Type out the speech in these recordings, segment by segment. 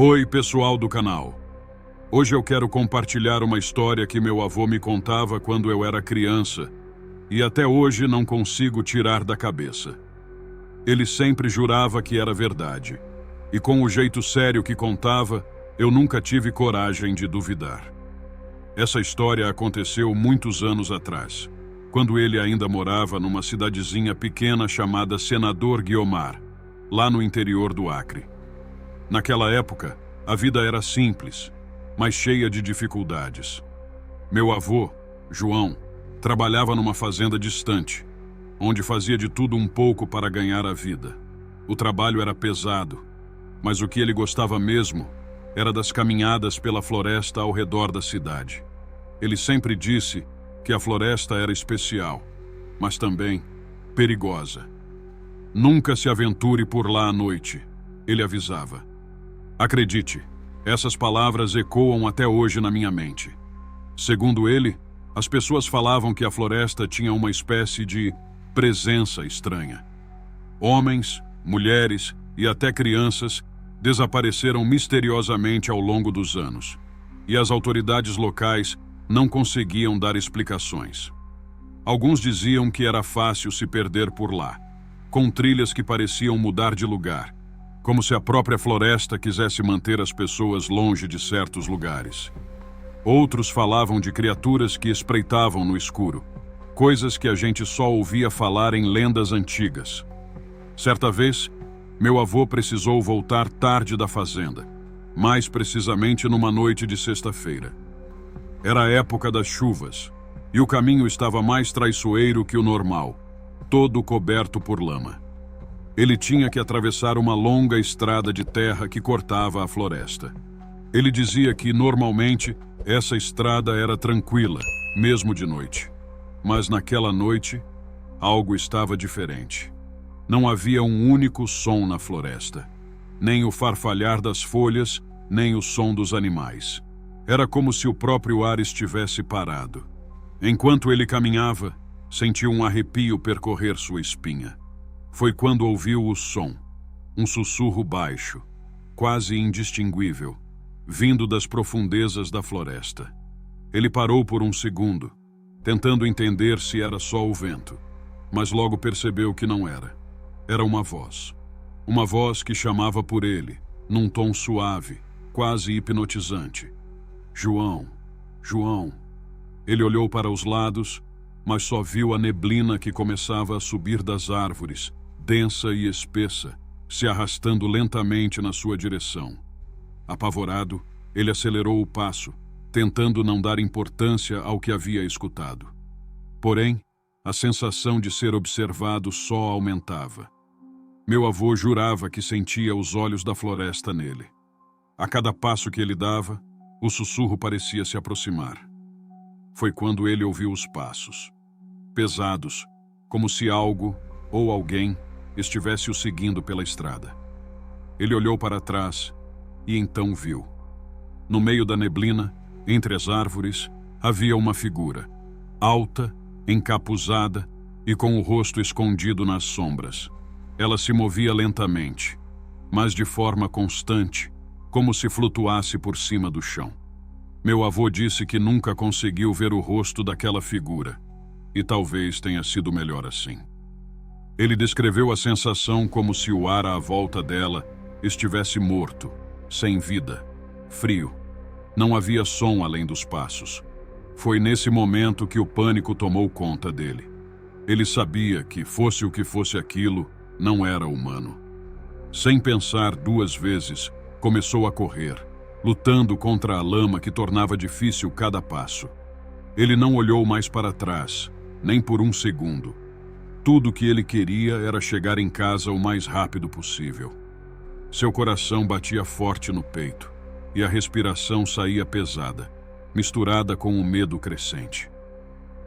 Oi, pessoal do canal. Hoje eu quero compartilhar uma história que meu avô me contava quando eu era criança e até hoje não consigo tirar da cabeça. Ele sempre jurava que era verdade e com o jeito sério que contava, eu nunca tive coragem de duvidar. Essa história aconteceu muitos anos atrás, quando ele ainda morava numa cidadezinha pequena chamada Senador Guiomar, lá no interior do Acre. Naquela época, a vida era simples, mas cheia de dificuldades. Meu avô, João, trabalhava numa fazenda distante, onde fazia de tudo um pouco para ganhar a vida. O trabalho era pesado, mas o que ele gostava mesmo era das caminhadas pela floresta ao redor da cidade. Ele sempre disse que a floresta era especial, mas também perigosa. Nunca se aventure por lá à noite, ele avisava. Acredite, essas palavras ecoam até hoje na minha mente. Segundo ele, as pessoas falavam que a floresta tinha uma espécie de presença estranha. Homens, mulheres e até crianças desapareceram misteriosamente ao longo dos anos, e as autoridades locais não conseguiam dar explicações. Alguns diziam que era fácil se perder por lá, com trilhas que pareciam mudar de lugar, como se a própria floresta quisesse manter as pessoas longe de certos lugares. Outros falavam de criaturas que espreitavam no escuro, coisas que a gente só ouvia falar em lendas antigas. Certa vez, meu avô precisou voltar tarde da fazenda, mais precisamente numa noite de sexta-feira. Era a época das chuvas, e o caminho estava mais traiçoeiro que o normal, todo coberto por lama. Ele tinha que atravessar uma longa estrada de terra que cortava a floresta. Ele dizia que, normalmente, essa estrada era tranquila, mesmo de noite. Mas naquela noite, algo estava diferente. Não havia um único som na floresta. Nem o farfalhar das folhas, nem o som dos animais. Era como se o próprio ar estivesse parado. Enquanto ele caminhava, sentiu um arrepio percorrer sua espinha. Foi quando ouviu o som, um sussurro baixo, quase indistinguível, vindo das profundezas da floresta. Ele parou por um segundo, tentando entender se era só o vento, mas logo percebeu que não era. Era uma voz que chamava por ele, num tom suave, quase hipnotizante. João, João. Ele olhou para os lados, mas só viu a neblina que começava a subir das árvores, densa e espessa, se arrastando lentamente na sua direção. Apavorado, ele acelerou o passo, tentando não dar importância ao que havia escutado. Porém, a sensação de ser observado só aumentava. Meu avô jurava que sentia os olhos da floresta nele. A cada passo que ele dava, o sussurro parecia se aproximar. Foi quando ele ouviu os passos, pesados, como se algo ou alguém estivesse o seguindo pela estrada. Ele olhou para trás e então viu. No meio da neblina, entre as árvores, havia uma figura, alta, encapuzada e com o rosto escondido nas sombras. Ela se movia lentamente, mas de forma constante, como se flutuasse por cima do chão. Meu avô disse que nunca conseguiu ver o rosto daquela figura, e talvez tenha sido melhor assim. Ele descreveu a sensação como se o ar à volta dela estivesse morto, sem vida, frio. Não havia som além dos passos. Foi nesse momento que o pânico tomou conta dele. Ele sabia que, fosse o que fosse aquilo, não era humano. Sem pensar duas vezes, começou a correr, lutando contra a lama que tornava difícil cada passo. Ele não olhou mais para trás, nem por um segundo. Tudo o que ele queria era chegar em casa o mais rápido possível. Seu coração batia forte no peito, e a respiração saía pesada, misturada com o medo crescente.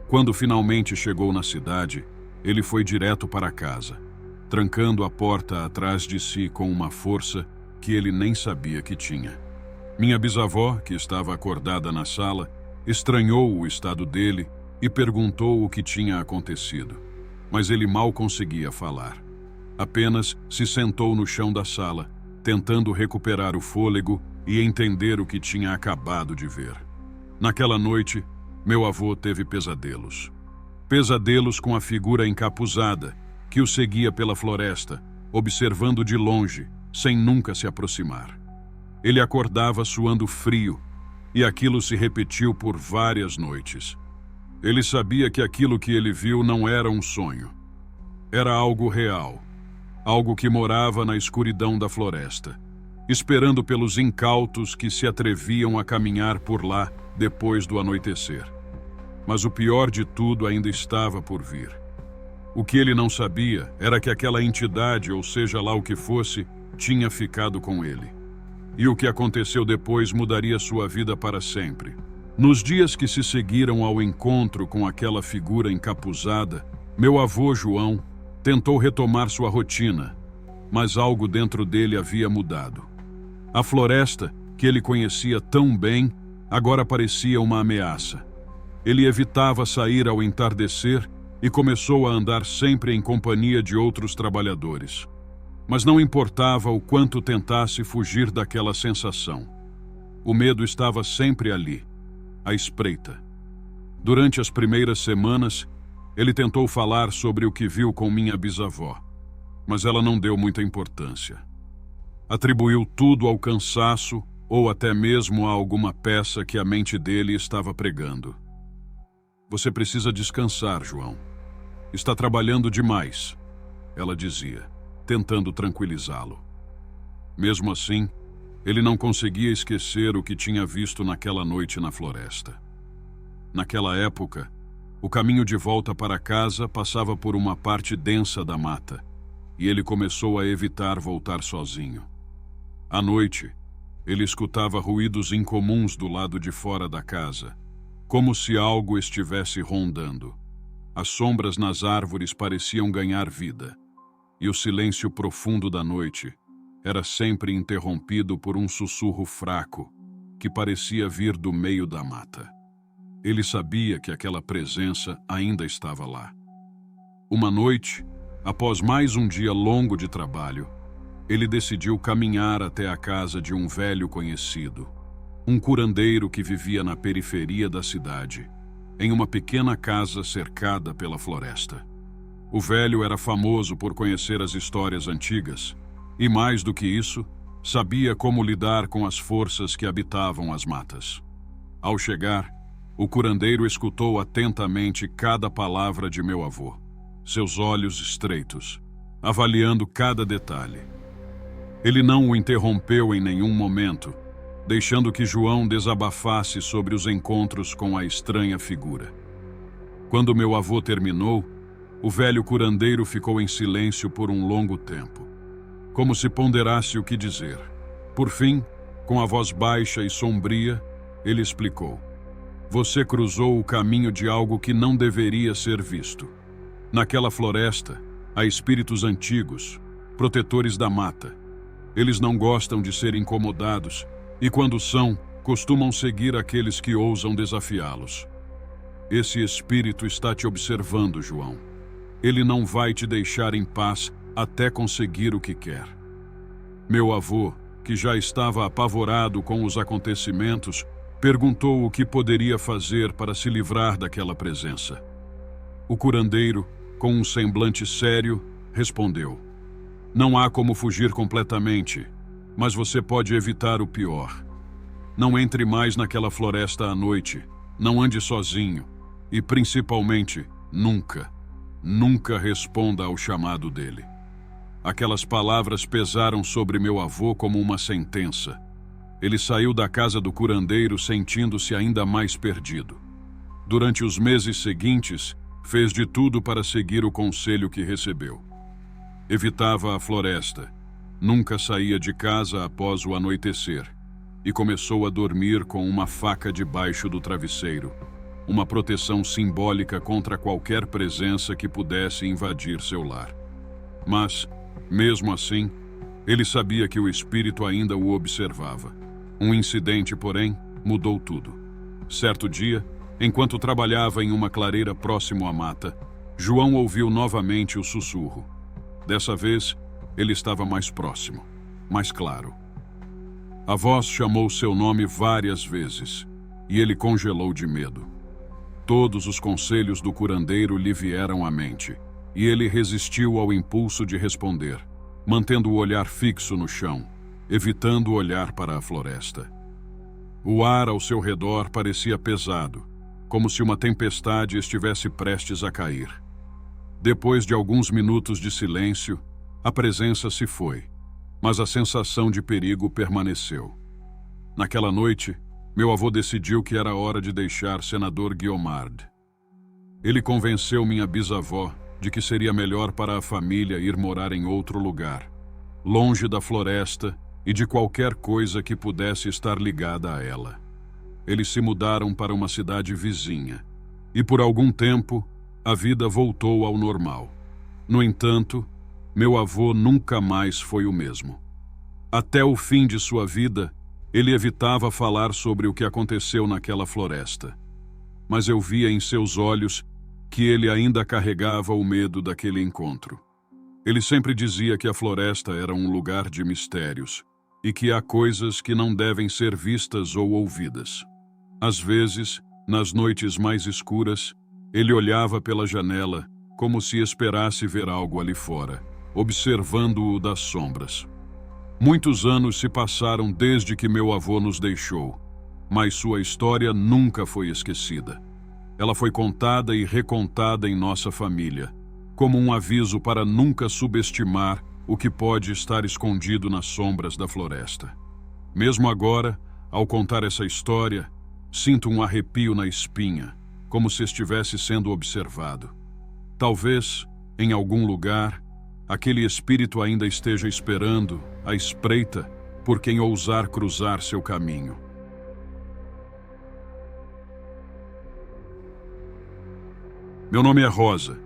Quando finalmente chegou na cidade, ele foi direto para casa, trancando a porta atrás de si com uma força que ele nem sabia que tinha. Minha bisavó, que estava acordada na sala, estranhou o estado dele e perguntou o que tinha acontecido. Mas ele mal conseguia falar. Apenas se sentou no chão da sala, tentando recuperar o fôlego e entender o que tinha acabado de ver. Naquela noite, meu avô teve pesadelos. Pesadelos com a figura encapuzada, que o seguia pela floresta, observando de longe, sem nunca se aproximar. Ele acordava suando frio, e aquilo se repetiu por várias noites. Ele sabia que aquilo que ele viu não era um sonho. Era algo real, algo que morava na escuridão da floresta, esperando pelos incautos que se atreviam a caminhar por lá depois do anoitecer. Mas o pior de tudo ainda estava por vir. O que ele não sabia era que aquela entidade, ou seja lá o que fosse, tinha ficado com ele. E o que aconteceu depois mudaria sua vida para sempre. Nos dias que se seguiram ao encontro com aquela figura encapuzada, meu avô João tentou retomar sua rotina, mas algo dentro dele havia mudado. A floresta, que ele conhecia tão bem, agora parecia uma ameaça. Ele evitava sair ao entardecer e começou a andar sempre em companhia de outros trabalhadores. Mas não importava o quanto tentasse fugir daquela sensação. O medo estava sempre ali, à espreita. Durante as primeiras semanas, ele tentou falar sobre o que viu com minha bisavó, mas ela não deu muita importância. Atribuiu tudo ao cansaço ou até mesmo a alguma peça que a mente dele estava pregando. Você precisa descansar, João. Está trabalhando demais, ela dizia, tentando tranquilizá-lo. Mesmo assim, ele não conseguia esquecer o que tinha visto naquela noite na floresta. Naquela época, o caminho de volta para casa passava por uma parte densa da mata, e ele começou a evitar voltar sozinho. À noite, ele escutava ruídos incomuns do lado de fora da casa, como se algo estivesse rondando. As sombras nas árvores pareciam ganhar vida, e o silêncio profundo da noite era sempre interrompido por um sussurro fraco que parecia vir do meio da mata. Ele sabia que aquela presença ainda estava lá. Uma noite, após mais um dia longo de trabalho, ele decidiu caminhar até a casa de um velho conhecido, um curandeiro que vivia na periferia da cidade, em uma pequena casa cercada pela floresta. O velho era famoso por conhecer as histórias antigas e, mais do que isso, sabia como lidar com as forças que habitavam as matas. Ao chegar, o curandeiro escutou atentamente cada palavra de meu avô, seus olhos estreitos, avaliando cada detalhe. Ele não o interrompeu em nenhum momento, deixando que João desabafasse sobre os encontros com a estranha figura. Quando meu avô terminou, o velho curandeiro ficou em silêncio por um longo tempo, como se ponderasse o que dizer. Por fim, com a voz baixa e sombria, ele explicou: "Você cruzou o caminho de algo que não deveria ser visto. Naquela floresta, há espíritos antigos, protetores da mata. Eles não gostam de ser incomodados e, quando são, costumam seguir aqueles que ousam desafiá-los. Esse espírito está te observando, João. Ele não vai te deixar em paz até conseguir o que quer." Meu avô, que já estava apavorado com os acontecimentos, perguntou o que poderia fazer para se livrar daquela presença. O curandeiro, com um semblante sério, respondeu: "Não há como fugir completamente, mas você pode evitar o pior. Não entre mais naquela floresta à noite, não ande sozinho e, principalmente, nunca responda ao chamado dele." Aquelas palavras pesaram sobre meu avô como uma sentença. Ele saiu da casa do curandeiro sentindo-se ainda mais perdido. Durante os meses seguintes, fez de tudo para seguir o conselho que recebeu. Evitava a floresta, nunca saía de casa após o anoitecer e começou a dormir com uma faca debaixo do travesseiro, uma proteção simbólica contra qualquer presença que pudesse invadir seu lar. Mas, mesmo assim, ele sabia que o espírito ainda o observava. Um incidente, porém, mudou tudo. Certo dia, enquanto trabalhava em uma clareira próximo à mata, João ouviu novamente o sussurro. Dessa vez, ele estava mais próximo. mais claro. A voz chamou seu nome várias vezes, e ele congelou de medo. Todos os conselhos do curandeiro lhe vieram à mente, e ele resistiu ao impulso de responder, mantendo o olhar fixo no chão, evitando olhar para a floresta. O ar ao seu redor parecia pesado, como se uma tempestade estivesse prestes a cair. Depois de alguns minutos de silêncio, a presença se foi, mas a sensação de perigo permaneceu. Naquela noite, meu avô decidiu que era hora de deixar Senador Guiomard. Ele convenceu minha bisavó de que seria melhor para a família ir morar em outro lugar, longe da floresta e de qualquer coisa que pudesse estar ligada a ela. Eles se mudaram para uma cidade vizinha, e por algum tempo a vida voltou ao normal. No entanto, meu avô nunca mais foi o mesmo. Até o fim de sua vida, ele evitava falar sobre o que aconteceu naquela floresta. Mas eu via em seus olhos que ele ainda carregava o medo daquele encontro. Ele sempre dizia que a floresta era um lugar de mistérios e que há coisas que não devem ser vistas ou ouvidas. Às vezes, nas noites mais escuras, ele olhava pela janela como se esperasse ver algo ali fora, observando-o das sombras. Muitos anos se passaram desde que meu avô nos deixou, mas sua história nunca foi esquecida. Ela foi contada e recontada em nossa família, como um aviso para nunca subestimar o que pode estar escondido nas sombras da floresta. Mesmo agora, ao contar essa história, sinto um arrepio na espinha, como se estivesse sendo observado. Talvez, em algum lugar, aquele espírito ainda esteja esperando, à espreita, por quem ousar cruzar seu caminho. Meu nome é Rosa,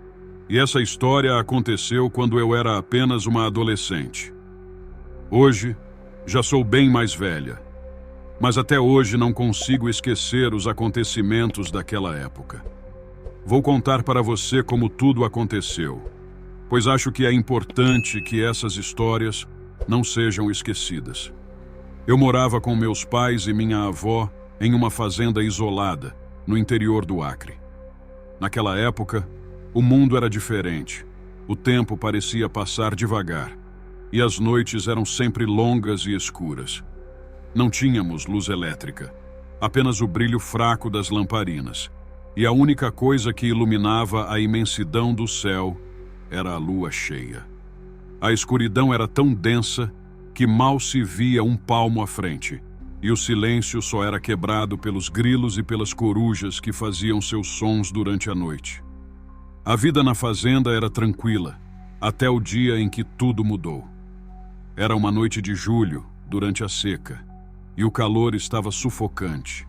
e essa história aconteceu quando eu era apenas uma adolescente. Hoje, já sou bem mais velha, mas até hoje não consigo esquecer os acontecimentos daquela época. Vou contar para você como tudo aconteceu, pois acho que é importante que essas histórias não sejam esquecidas. Eu morava com meus pais e minha avó em uma fazenda isolada, no interior do Acre. Naquela época, o mundo era diferente. O tempo parecia passar devagar, e as noites eram sempre longas e escuras. Não tínhamos luz elétrica, apenas o brilho fraco das lamparinas, e a única coisa que iluminava a imensidão do céu era a lua cheia. A escuridão era tão densa que mal se via um palmo à frente, e o silêncio só era quebrado pelos grilos e pelas corujas que faziam seus sons durante a noite. A vida na fazenda era tranquila, até o dia em que tudo mudou. Era uma noite de julho, durante a seca, e o calor estava sufocante.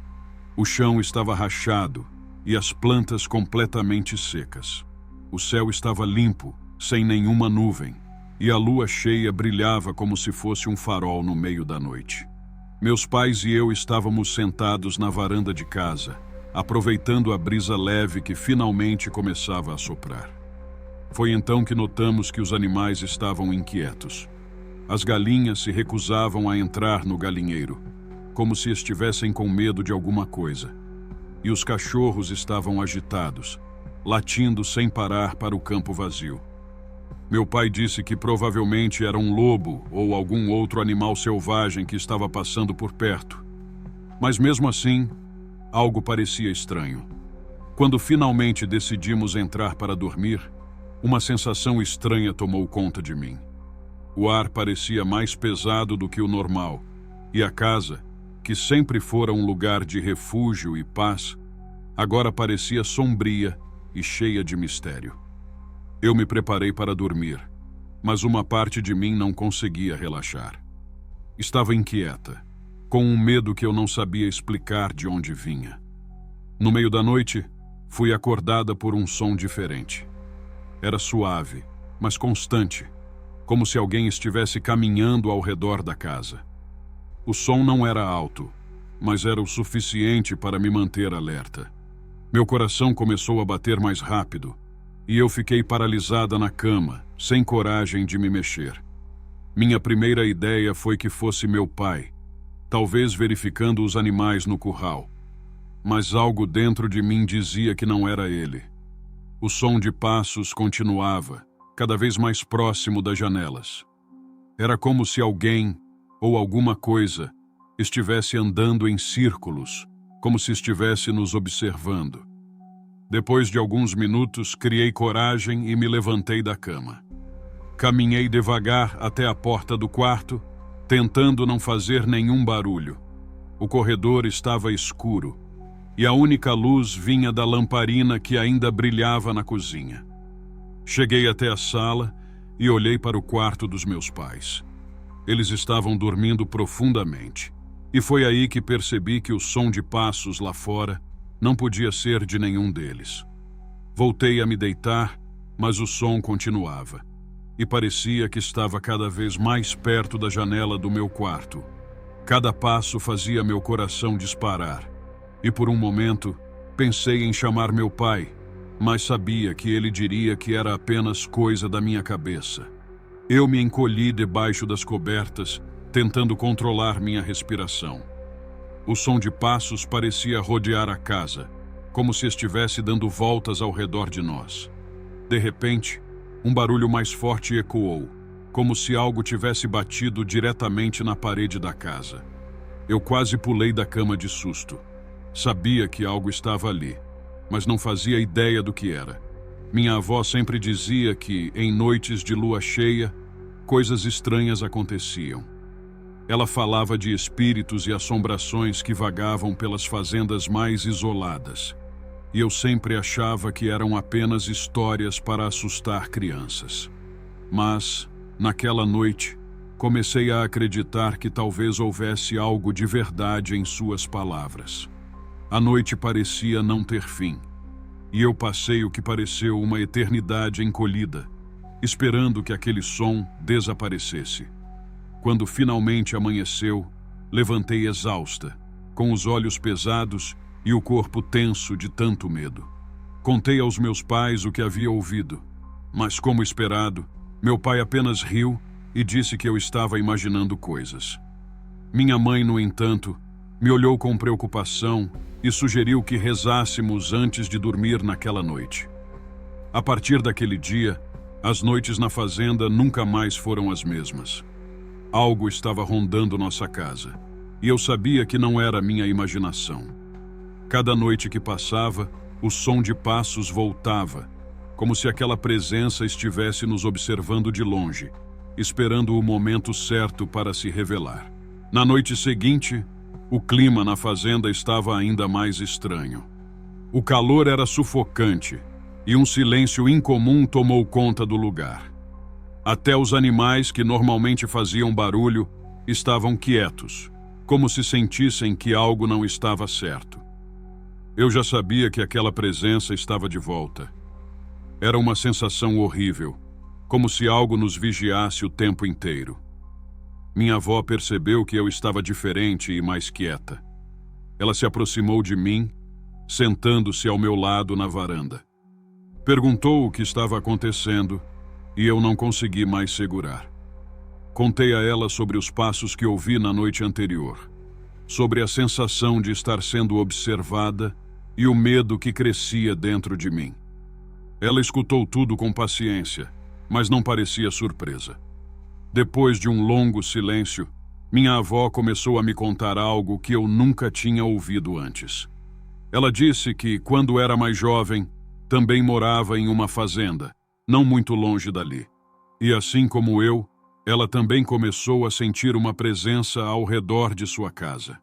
O chão estava rachado e as plantas completamente secas. O céu estava limpo, sem nenhuma nuvem, e a lua cheia brilhava como se fosse um farol no meio da noite. Meus pais e eu estávamos sentados na varanda de casa, aproveitando a brisa leve que finalmente começava a soprar. Foi então que notamos que os animais estavam inquietos. As galinhas se recusavam a entrar no galinheiro, como se estivessem com medo de alguma coisa. E os cachorros estavam agitados, latindo sem parar para o campo vazio. Meu pai disse que provavelmente era um lobo ou algum outro animal selvagem que estava passando por perto. Mas mesmo assim, algo parecia estranho. Quando finalmente decidimos entrar para dormir, uma sensação estranha tomou conta de mim. O ar parecia mais pesado do que o normal, e a casa, que sempre fora um lugar de refúgio e paz, agora parecia sombria e cheia de mistério. Eu me preparei para dormir, mas uma parte de mim não conseguia relaxar. Estava inquieta, com um medo que eu não sabia explicar de onde vinha. No meio da noite, fui acordada por um som diferente. Era suave, mas constante, como se alguém estivesse caminhando ao redor da casa. O som não era alto, mas era o suficiente para me manter alerta. Meu coração começou a bater mais rápido, e eu fiquei paralisada na cama, sem coragem de me mexer. Minha primeira ideia foi que fosse meu pai, talvez verificando os animais no curral. Mas algo dentro de mim dizia que não era ele. O som de passos continuava, cada vez mais próximo das janelas. Era como se alguém, ou alguma coisa, estivesse andando em círculos, como se estivesse nos observando. Depois de alguns minutos, criei coragem e me levantei da cama. Caminhei devagar até a porta do quarto, tentando não fazer nenhum barulho. O corredor estava escuro, e a única luz vinha da lamparina que ainda brilhava na cozinha. Cheguei até a sala e olhei para o quarto dos meus pais. Eles estavam dormindo profundamente, e foi aí que percebi que o som de passos lá fora não podia ser de nenhum deles. Voltei a me deitar, mas o som continuava, e parecia que estava cada vez mais perto da janela do meu quarto. Cada passo fazia meu coração disparar, e por um momento pensei em chamar meu pai, mas sabia que ele diria que era apenas coisa da minha cabeça. Eu me encolhi debaixo das cobertas, tentando controlar minha respiração. O som de passos parecia rodear a casa, como se estivesse dando voltas ao redor de nós. De repente, um barulho mais forte ecoou, como se algo tivesse batido diretamente na parede da casa. Eu quase pulei da cama de susto. Sabia que algo estava ali, mas não fazia ideia do que era. Minha avó sempre dizia que, em noites de lua cheia, coisas estranhas aconteciam. Ela falava de espíritos e assombrações que vagavam pelas fazendas mais isoladas, e eu sempre achava que eram apenas histórias para assustar crianças. Mas, naquela noite, comecei a acreditar que talvez houvesse algo de verdade em suas palavras. A noite parecia não ter fim, e eu passei o que pareceu uma eternidade encolhida, esperando que aquele som desaparecesse. Quando finalmente amanheceu, levantei exausta, com os olhos pesados e o corpo tenso de tanto medo. Contei aos meus pais o que havia ouvido, mas, como esperado, meu pai apenas riu e disse que eu estava imaginando coisas. Minha mãe, no entanto, me olhou com preocupação e sugeriu que rezássemos antes de dormir naquela noite. A partir daquele dia, as noites na fazenda nunca mais foram as mesmas. Algo estava rondando nossa casa, e eu sabia que não era minha imaginação. Cada noite que passava, o som de passos voltava, como se aquela presença estivesse nos observando de longe, esperando o momento certo para se revelar. Na noite seguinte, o clima na fazenda estava ainda mais estranho. O calor era sufocante, e um silêncio incomum tomou conta do lugar. Até os animais que normalmente faziam barulho estavam quietos, como se sentissem que algo não estava certo. Eu já sabia que aquela presença estava de volta. Era uma sensação horrível, como se algo nos vigiasse o tempo inteiro. Minha avó percebeu que eu estava diferente e mais quieta. Ela se aproximou de mim, sentando-se ao meu lado na varanda. Perguntou o que estava acontecendo e eu não consegui mais segurar. Contei a ela sobre os passos que ouvi na noite anterior, sobre a sensação de estar sendo observada e o medo que crescia dentro de mim. Ela escutou tudo com paciência, mas não parecia surpresa. Depois de um longo silêncio, minha avó começou a me contar algo que eu nunca tinha ouvido antes. Ela disse que, quando era mais jovem, também morava em uma fazenda, não muito longe dali. E assim como eu, ela também começou a sentir uma presença ao redor de sua casa.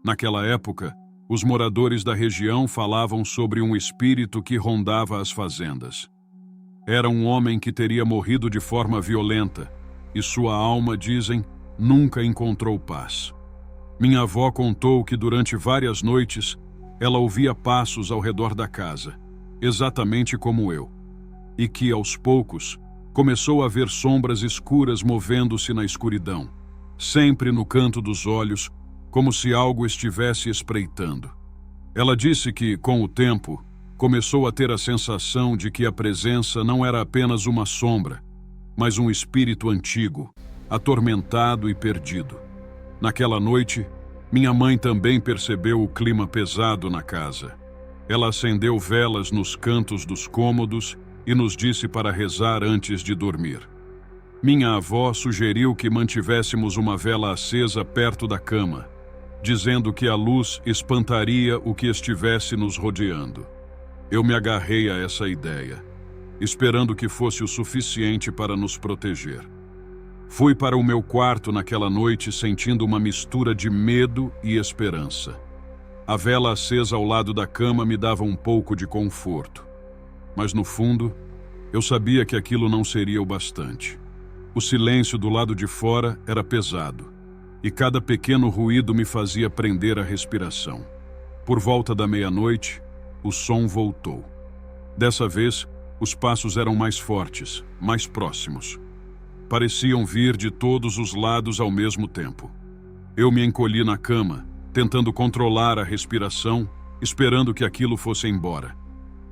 Naquela época, os moradores da região falavam sobre um espírito que rondava as fazendas. Era um homem que teria morrido de forma violenta, e sua alma, dizem, nunca encontrou paz. Minha avó contou que durante várias noites ela ouvia passos ao redor da casa, exatamente como eu, e que, aos poucos, começou a ver sombras escuras movendo-se na escuridão, sempre no canto dos olhos, como se algo estivesse espreitando. Ela disse que, com o tempo, começou a ter a sensação de que a presença não era apenas uma sombra, mas um espírito antigo, atormentado e perdido. Naquela noite, minha mãe também percebeu o clima pesado na casa. Ela acendeu velas nos cantos dos cômodos e nos disse para rezar antes de dormir. Minha avó sugeriu que mantivéssemos uma vela acesa perto da cama, dizendo que a luz espantaria o que estivesse nos rodeando. Eu me agarrei a essa ideia, esperando que fosse o suficiente para nos proteger. Fui para o meu quarto naquela noite sentindo uma mistura de medo e esperança. A vela acesa ao lado da cama me dava um pouco de conforto. Mas no fundo, eu sabia que aquilo não seria o bastante. O silêncio do lado de fora era pesado, e cada pequeno ruído me fazia prender a respiração. Por volta da meia-noite, o som voltou. Dessa vez, os passos eram mais fortes, mais próximos. Pareciam vir de todos os lados ao mesmo tempo. Eu me encolhi na cama, tentando controlar a respiração, esperando que aquilo fosse embora.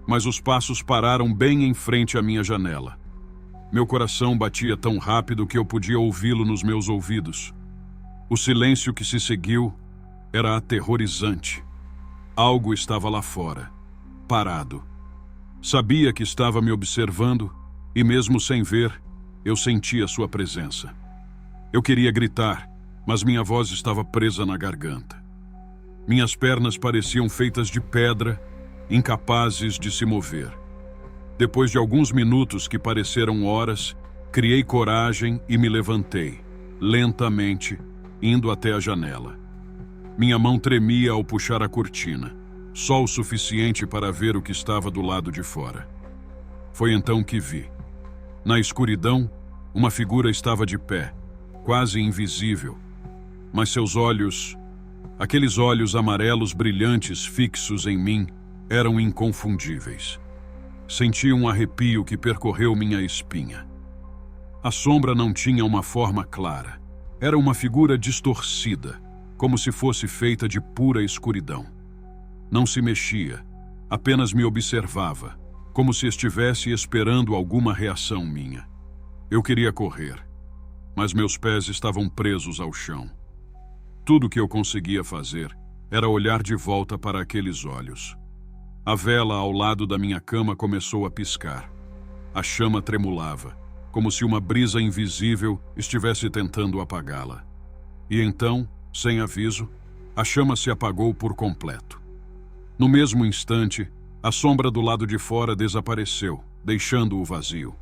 Mas os passos pararam bem em frente à minha janela. Meu coração batia tão rápido que eu podia ouvi-lo nos meus ouvidos. O silêncio que se seguiu era aterrorizante. Algo estava lá fora, parado. Sabia que estava me observando e, mesmo sem ver, eu sentia sua presença. Eu queria gritar, mas minha voz estava presa na garganta. Minhas pernas pareciam feitas de pedra, incapazes de se mover. Depois de alguns minutos que pareceram horas, criei coragem e me levantei, lentamente, indo até a janela. Minha mão tremia ao puxar a cortina, só o suficiente para ver o que estava do lado de fora. Foi então que vi. Na escuridão, uma figura estava de pé, quase invisível, mas seus olhos, aqueles olhos amarelos brilhantes fixos em mim, eram inconfundíveis. Senti um arrepio que percorreu minha espinha. A sombra não tinha uma forma clara. Era uma figura distorcida, como se fosse feita de pura escuridão. Não se mexia, apenas me observava, como se estivesse esperando alguma reação minha. Eu queria correr, mas meus pés estavam presos ao chão. Tudo que eu conseguia fazer era olhar de volta para aqueles olhos. A vela ao lado da minha cama começou a piscar. A chama tremulava, como se uma brisa invisível estivesse tentando apagá-la. E então, sem aviso, a chama se apagou por completo. No mesmo instante, a sombra do lado de fora desapareceu, deixando-o vazio.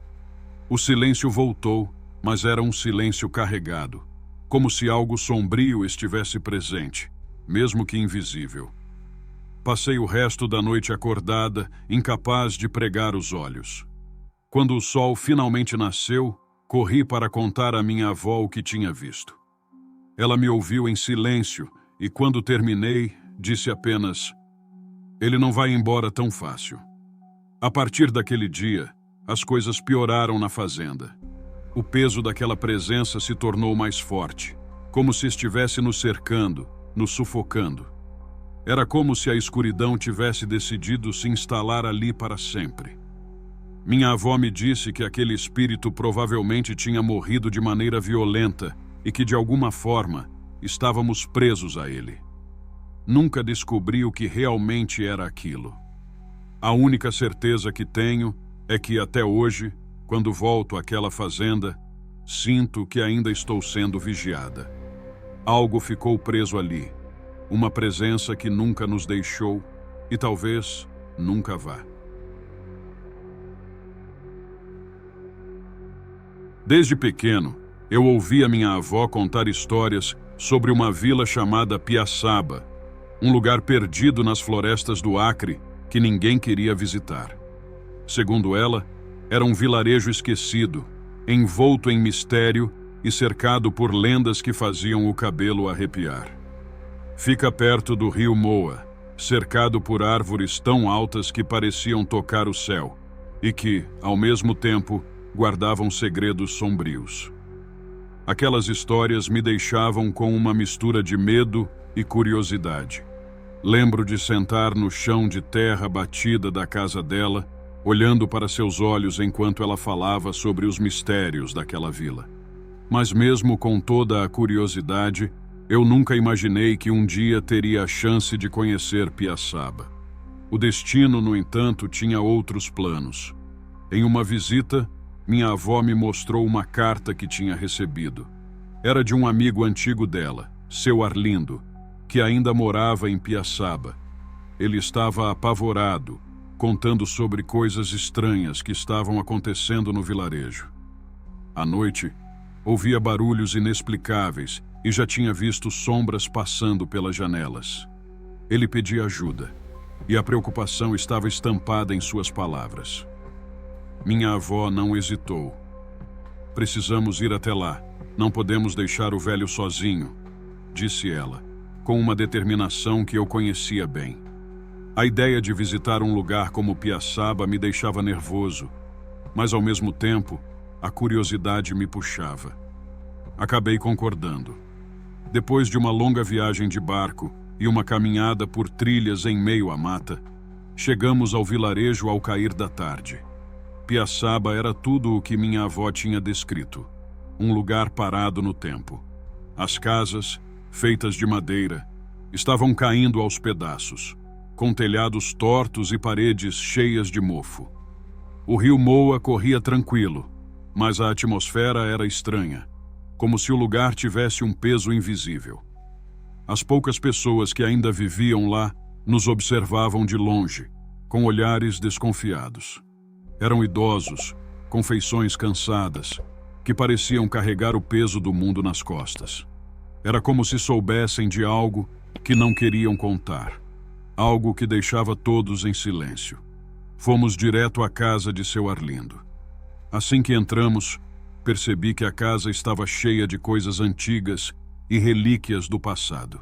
O silêncio voltou, mas era um silêncio carregado, como se algo sombrio estivesse presente, mesmo que invisível. Passei o resto da noite acordada, incapaz de pregar os olhos. Quando o sol finalmente nasceu, corri para contar à minha avó o que tinha visto. Ela me ouviu em silêncio e, quando terminei, disse apenas: "Ele não vai embora tão fácil." A partir daquele dia, as coisas pioraram na fazenda. O peso daquela presença se tornou mais forte, como se estivesse nos cercando, nos sufocando. Era como se a escuridão tivesse decidido se instalar ali para sempre. Minha avó me disse que aquele espírito provavelmente tinha morrido de maneira violenta e que, de alguma forma, estávamos presos a ele. Nunca descobri o que realmente era aquilo. A única certeza que tenho é que, até hoje, quando volto àquela fazenda, sinto que ainda estou sendo vigiada. Algo ficou preso ali, uma presença que nunca nos deixou e talvez nunca vá. Desde pequeno, eu ouvia minha avó contar histórias sobre uma vila chamada Piaçaba, um lugar perdido nas florestas do Acre que ninguém queria visitar. Segundo ela, era um vilarejo esquecido, envolto em mistério e cercado por lendas que faziam o cabelo arrepiar. Fica perto do rio Moa, cercado por árvores tão altas que pareciam tocar o céu e que, ao mesmo tempo, guardavam segredos sombrios. Aquelas histórias me deixavam com uma mistura de medo e curiosidade. Lembro de sentar no chão de terra batida da casa dela, olhando para seus olhos enquanto ela falava sobre os mistérios daquela vila. Mas mesmo com toda a curiosidade, eu nunca imaginei que um dia teria a chance de conhecer Piaçaba. O destino, no entanto, tinha outros planos. Em uma visita, minha avó me mostrou uma carta que tinha recebido. Era de um amigo antigo dela, seu Arlindo, que ainda morava em Piaçaba. Ele estava apavorado, contando sobre coisas estranhas que estavam acontecendo no vilarejo. À noite, ouvia barulhos inexplicáveis e já tinha visto sombras passando pelas janelas. Ele pedia ajuda, e a preocupação estava estampada em suas palavras. Minha avó não hesitou. "Precisamos ir até lá. Não podemos deixar o velho sozinho", disse ela, com uma determinação que eu conhecia bem. A ideia de visitar um lugar como Piaçaba me deixava nervoso, mas ao mesmo tempo, a curiosidade me puxava. Acabei concordando. Depois de uma longa viagem de barco e uma caminhada por trilhas em meio à mata, chegamos ao vilarejo ao cair da tarde. Piaçaba era tudo o que minha avó tinha descrito. Um lugar parado no tempo. As casas, feitas de madeira, estavam caindo aos pedaços, com telhados tortos e paredes cheias de mofo. O rio Moa corria tranquilo, mas a atmosfera era estranha, como se o lugar tivesse um peso invisível. As poucas pessoas que ainda viviam lá nos observavam de longe, com olhares desconfiados. Eram idosos, com feições cansadas, que pareciam carregar o peso do mundo nas costas. Era como se soubessem de algo que não queriam contar, algo que deixava todos em silêncio. Fomos direto à casa de seu Arlindo. Assim que entramos, percebi que a casa estava cheia de coisas antigas e relíquias do passado.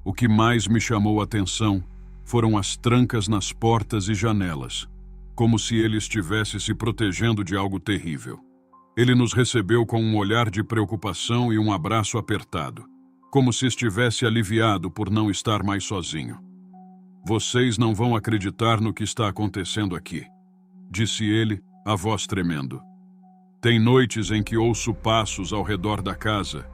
O que mais me chamou a atenção foram as trancas nas portas e janelas, como se ele estivesse se protegendo de algo terrível. Ele nos recebeu com um olhar de preocupação e um abraço apertado, como se estivesse aliviado por não estar mais sozinho. "Vocês não vão acreditar no que está acontecendo aqui", disse ele, a voz tremendo. "Tem noites em que ouço passos ao redor da casa.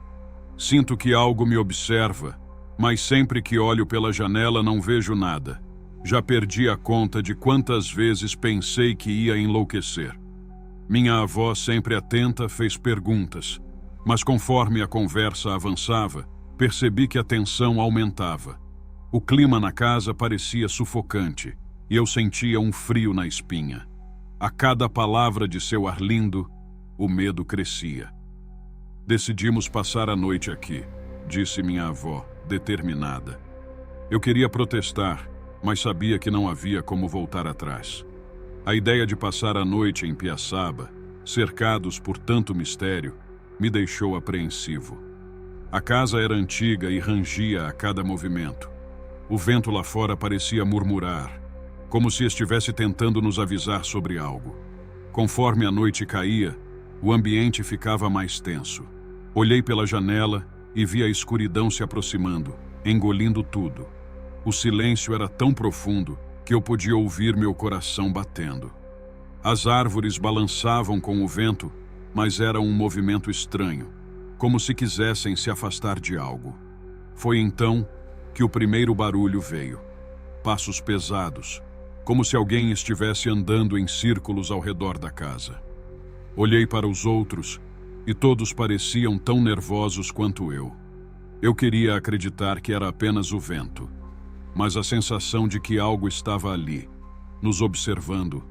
Sinto que algo me observa, mas sempre que olho pela janela não vejo nada. Já perdi a conta de quantas vezes pensei que ia enlouquecer." Minha avó, sempre atenta, fez perguntas, mas conforme a conversa avançava, percebi que a tensão aumentava. O clima na casa parecia sufocante e eu sentia um frio na espinha. A cada palavra de seu Arlindo, o medo crescia. "Decidimos passar a noite aqui", disse minha avó, determinada. Eu queria protestar, mas sabia que não havia como voltar atrás. A ideia de passar a noite em Piaçaba, cercados por tanto mistério, me deixou apreensivo. A casa era antiga e rangia a cada movimento. O vento lá fora parecia murmurar, como se estivesse tentando nos avisar sobre algo. Conforme a noite caía, o ambiente ficava mais tenso. Olhei pela janela e vi a escuridão se aproximando, engolindo tudo. O silêncio era tão profundo que eu podia ouvir meu coração batendo. As árvores balançavam com o vento, mas era um movimento estranho, como se quisessem se afastar de algo. Foi então que o primeiro barulho veio. Passos pesados, como se alguém estivesse andando em círculos ao redor da casa. Olhei para os outros e todos pareciam tão nervosos quanto eu. Eu queria acreditar que era apenas o vento, mas a sensação de que algo estava ali, nos observando,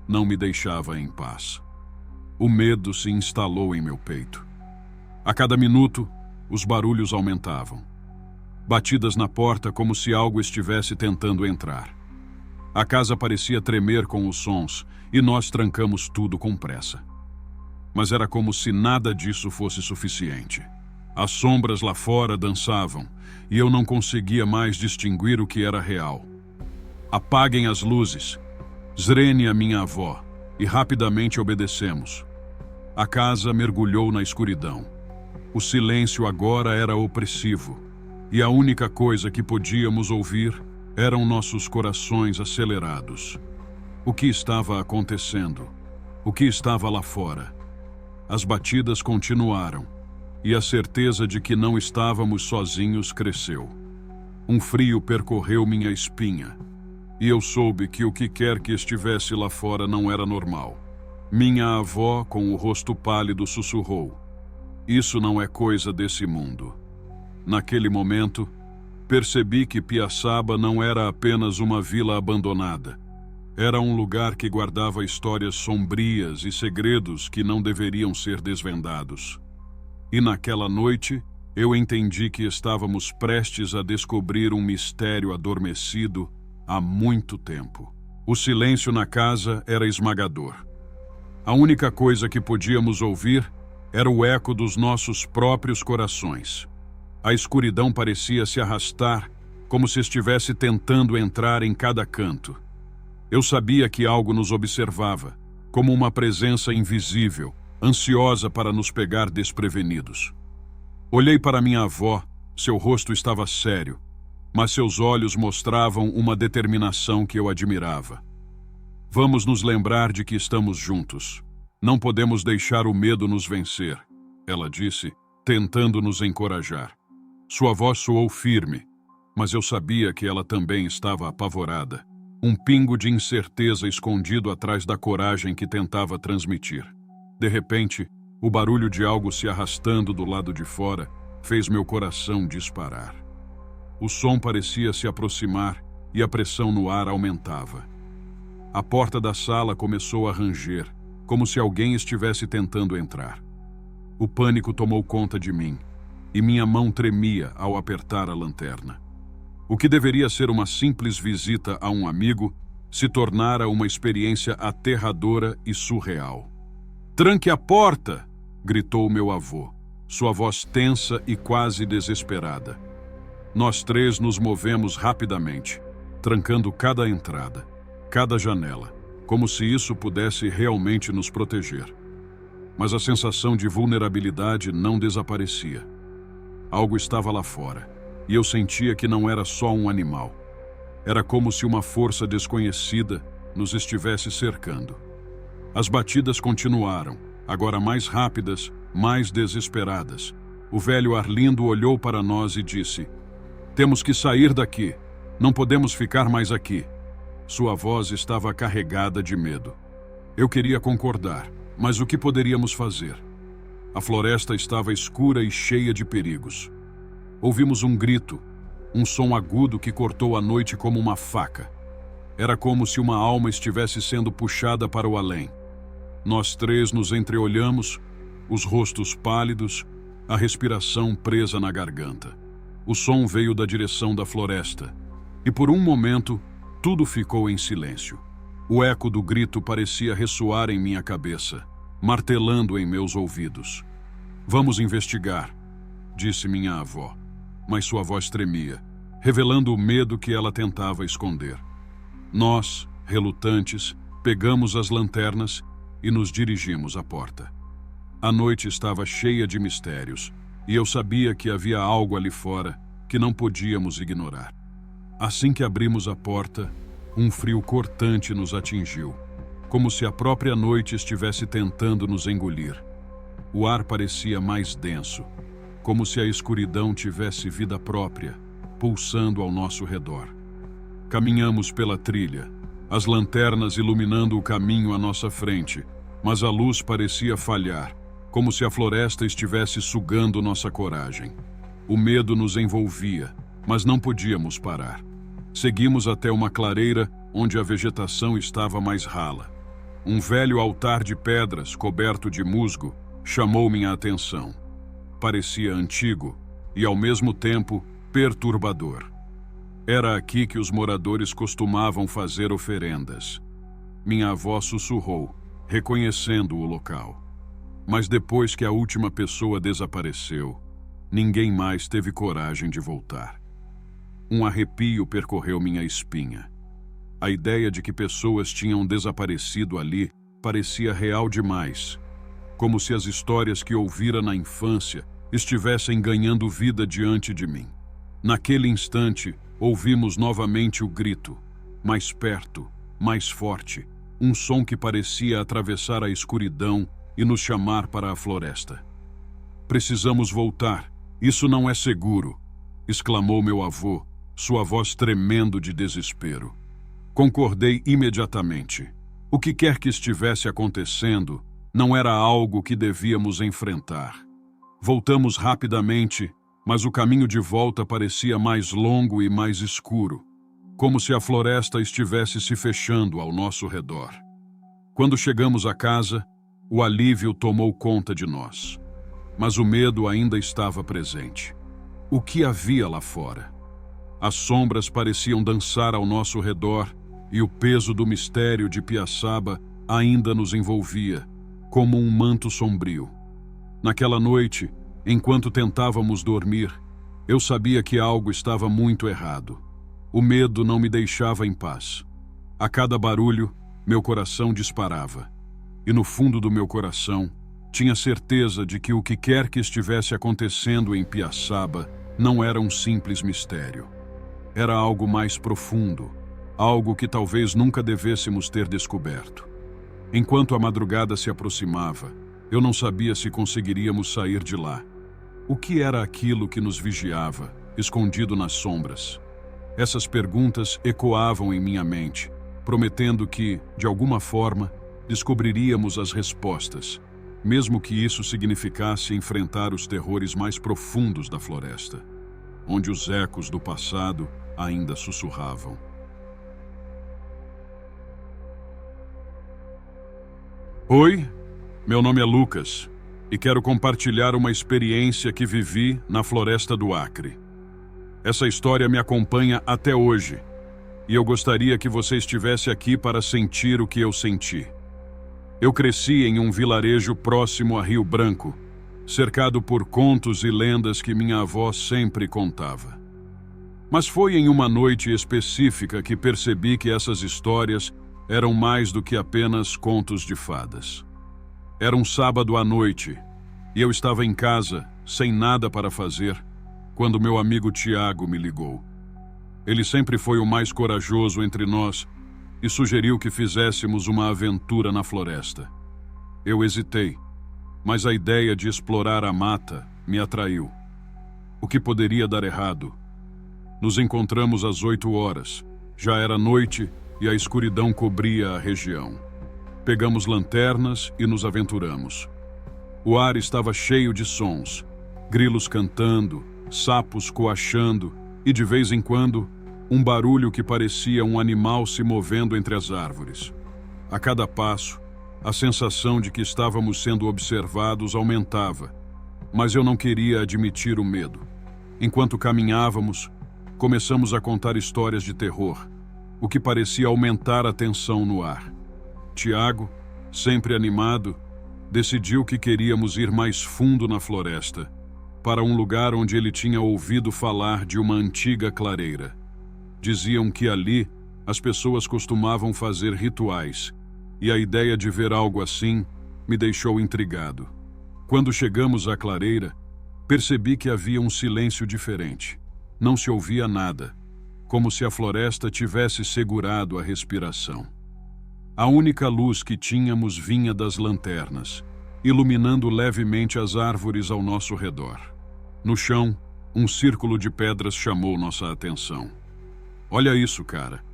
não me deixava em paz. O medo se instalou em meu peito. A cada minuto, os barulhos aumentavam. Batidas na porta como se algo estivesse tentando entrar. A casa parecia tremer com os sons e nós trancamos tudo com pressa. Mas era como se nada disso fosse suficiente. As sombras lá fora dançavam e eu não conseguia mais distinguir o que era real. "Apaguem as luzes", Zrenia, minha avó, e rapidamente obedecemos. A casa mergulhou na escuridão. O silêncio agora era opressivo, e a única coisa que podíamos ouvir eram nossos corações acelerados. O que estava acontecendo? O que estava lá fora? As batidas continuaram, e a certeza de que não estávamos sozinhos cresceu. Um frio percorreu minha espinha, e eu soube que o que quer que estivesse lá fora não era normal. Minha avó, com o rosto pálido, sussurrou: "Isso não é coisa desse mundo." Naquele momento, percebi que Piaçaba não era apenas uma vila abandonada. Era um lugar que guardava histórias sombrias e segredos que não deveriam ser desvendados. E naquela noite, eu entendi que estávamos prestes a descobrir um mistério adormecido há muito tempo. O silêncio na casa era esmagador. A única coisa que podíamos ouvir era o eco dos nossos próprios corações. A escuridão parecia se arrastar, como se estivesse tentando entrar em cada canto. Eu sabia que algo nos observava, como uma presença invisível, ansiosa para nos pegar desprevenidos. Olhei para minha avó, seu rosto estava sério, mas seus olhos mostravam uma determinação que eu admirava. "Vamos nos lembrar de que estamos juntos. Não podemos deixar o medo nos vencer", ela disse, tentando nos encorajar. Sua voz soou firme, mas eu sabia que ela também estava apavorada. Um pingo de incerteza escondido atrás da coragem que tentava transmitir. De repente, o barulho de algo se arrastando do lado de fora fez meu coração disparar. O som parecia se aproximar e a pressão no ar aumentava. A porta da sala começou a ranger, como se alguém estivesse tentando entrar. O pânico tomou conta de mim, e minha mão tremia ao apertar a lanterna. O que deveria ser uma simples visita a um amigo se tornara uma experiência aterradora e surreal. "Tranque a porta!" gritou meu avô, sua voz tensa e quase desesperada. Nós três nos movemos rapidamente, trancando cada entrada, cada janela, como se isso pudesse realmente nos proteger. Mas a sensação de vulnerabilidade não desaparecia. Algo estava lá fora, e eu sentia que não era só um animal. Era como se uma força desconhecida nos estivesse cercando. As batidas continuaram, agora mais rápidas, mais desesperadas. O velho Arlindo olhou para nós e disse: "Temos que sair daqui. Não podemos ficar mais aqui." Sua voz estava carregada de medo. Eu queria concordar, mas o que poderíamos fazer? A floresta estava escura e cheia de perigos. Ouvimos um grito, um som agudo que cortou a noite como uma faca. Era como se uma alma estivesse sendo puxada para o além. Nós três nos entreolhamos, os rostos pálidos, a respiração presa na garganta. O som veio da direção da floresta, e por um momento, tudo ficou em silêncio. O eco do grito parecia ressoar em minha cabeça, martelando em meus ouvidos. "Vamos investigar", disse minha avó, mas sua voz tremia, revelando o medo que ela tentava esconder. Nós, relutantes, pegamos as lanternas e nos dirigimos à porta. A noite estava cheia de mistérios, e eu sabia que havia algo ali fora que não podíamos ignorar. Assim que abrimos a porta, um frio cortante nos atingiu, como se a própria noite estivesse tentando nos engolir. O ar parecia mais denso, como se a escuridão tivesse vida própria, pulsando ao nosso redor. Caminhamos pela trilha, as lanternas iluminando o caminho à nossa frente, mas a luz parecia falhar, como se a floresta estivesse sugando nossa coragem. O medo nos envolvia, mas não podíamos parar. Seguimos até uma clareira onde a vegetação estava mais rala. Um velho altar de pedras, coberto de musgo, chamou minha atenção. Parecia antigo e, ao mesmo tempo, perturbador. Era aqui que os moradores costumavam fazer oferendas. Minha avó sussurrou, reconhecendo o local. Mas depois que a última pessoa desapareceu, ninguém mais teve coragem de voltar. Um arrepio percorreu minha espinha. A ideia de que pessoas tinham desaparecido ali parecia real demais, como se as histórias que ouvira na infância estivessem ganhando vida diante de mim. Naquele instante, ouvimos novamente o grito, mais perto, mais forte, um som que parecia atravessar a escuridão e nos chamar para a floresta. Precisamos voltar. Isso não é seguro, exclamou meu avô, sua voz tremendo de desespero. Concordei imediatamente. O que quer que estivesse acontecendo, não era algo que devíamos enfrentar. Voltamos rapidamente, mas o caminho de volta parecia mais longo e mais escuro, como se a floresta estivesse se fechando ao nosso redor. Quando chegamos à casa, o alívio tomou conta de nós. Mas o medo ainda estava presente. O que havia lá fora? As sombras pareciam dançar ao nosso redor e o peso do mistério de Piaçaba ainda nos envolvia, como um manto sombrio. Naquela noite, enquanto tentávamos dormir, eu sabia que algo estava muito errado. O medo não me deixava em paz. A cada barulho, meu coração disparava. E no fundo do meu coração, tinha certeza de que o que quer que estivesse acontecendo em Piaçaba não era um simples mistério. Era algo mais profundo, algo que talvez nunca devêssemos ter descoberto. Enquanto a madrugada se aproximava, eu não sabia se conseguiríamos sair de lá. O que era aquilo que nos vigiava, escondido nas sombras? Essas perguntas ecoavam em minha mente, prometendo que, de alguma forma, descobriríamos as respostas, mesmo que isso significasse enfrentar os terrores mais profundos da floresta, onde os ecos do passado ainda sussurravam. Oi, meu nome é Lucas e quero compartilhar uma experiência que vivi na Floresta do Acre. Essa história me acompanha até hoje e eu gostaria que você estivesse aqui para sentir o que eu senti. Eu cresci em um vilarejo próximo a Rio Branco, cercado por contos e lendas que minha avó sempre contava. Mas foi em uma noite específica que percebi que essas histórias eram mais do que apenas contos de fadas. Era um sábado à noite e eu estava em casa, sem nada para fazer, quando meu amigo Tiago me ligou. Ele sempre foi o mais corajoso entre nós e sugeriu que fizéssemos uma aventura na floresta. Eu hesitei, mas a ideia de explorar a mata me atraiu. O que poderia dar errado? Nos encontramos às 8 horas. Já era noite e a escuridão cobria a região. Pegamos lanternas e nos aventuramos. O ar estava cheio de sons, grilos cantando, sapos coachando e, de vez em quando, um barulho que parecia um animal se movendo entre as árvores. A cada passo, a sensação de que estávamos sendo observados aumentava, mas eu não queria admitir o medo. Enquanto caminhávamos, começamos a contar histórias de terror, o que parecia aumentar a tensão no ar. Tiago, sempre animado, decidiu que queríamos ir mais fundo na floresta, para um lugar onde ele tinha ouvido falar de uma antiga clareira. Diziam que ali as pessoas costumavam fazer rituais, e a ideia de ver algo assim me deixou intrigado. Quando chegamos à clareira, percebi que havia um silêncio diferente. Não se ouvia nada, como se a floresta tivesse segurado a respiração. A única luz que tínhamos vinha das lanternas, iluminando levemente as árvores ao nosso redor. No chão, um círculo de pedras chamou nossa atenção. "Olha isso, cara.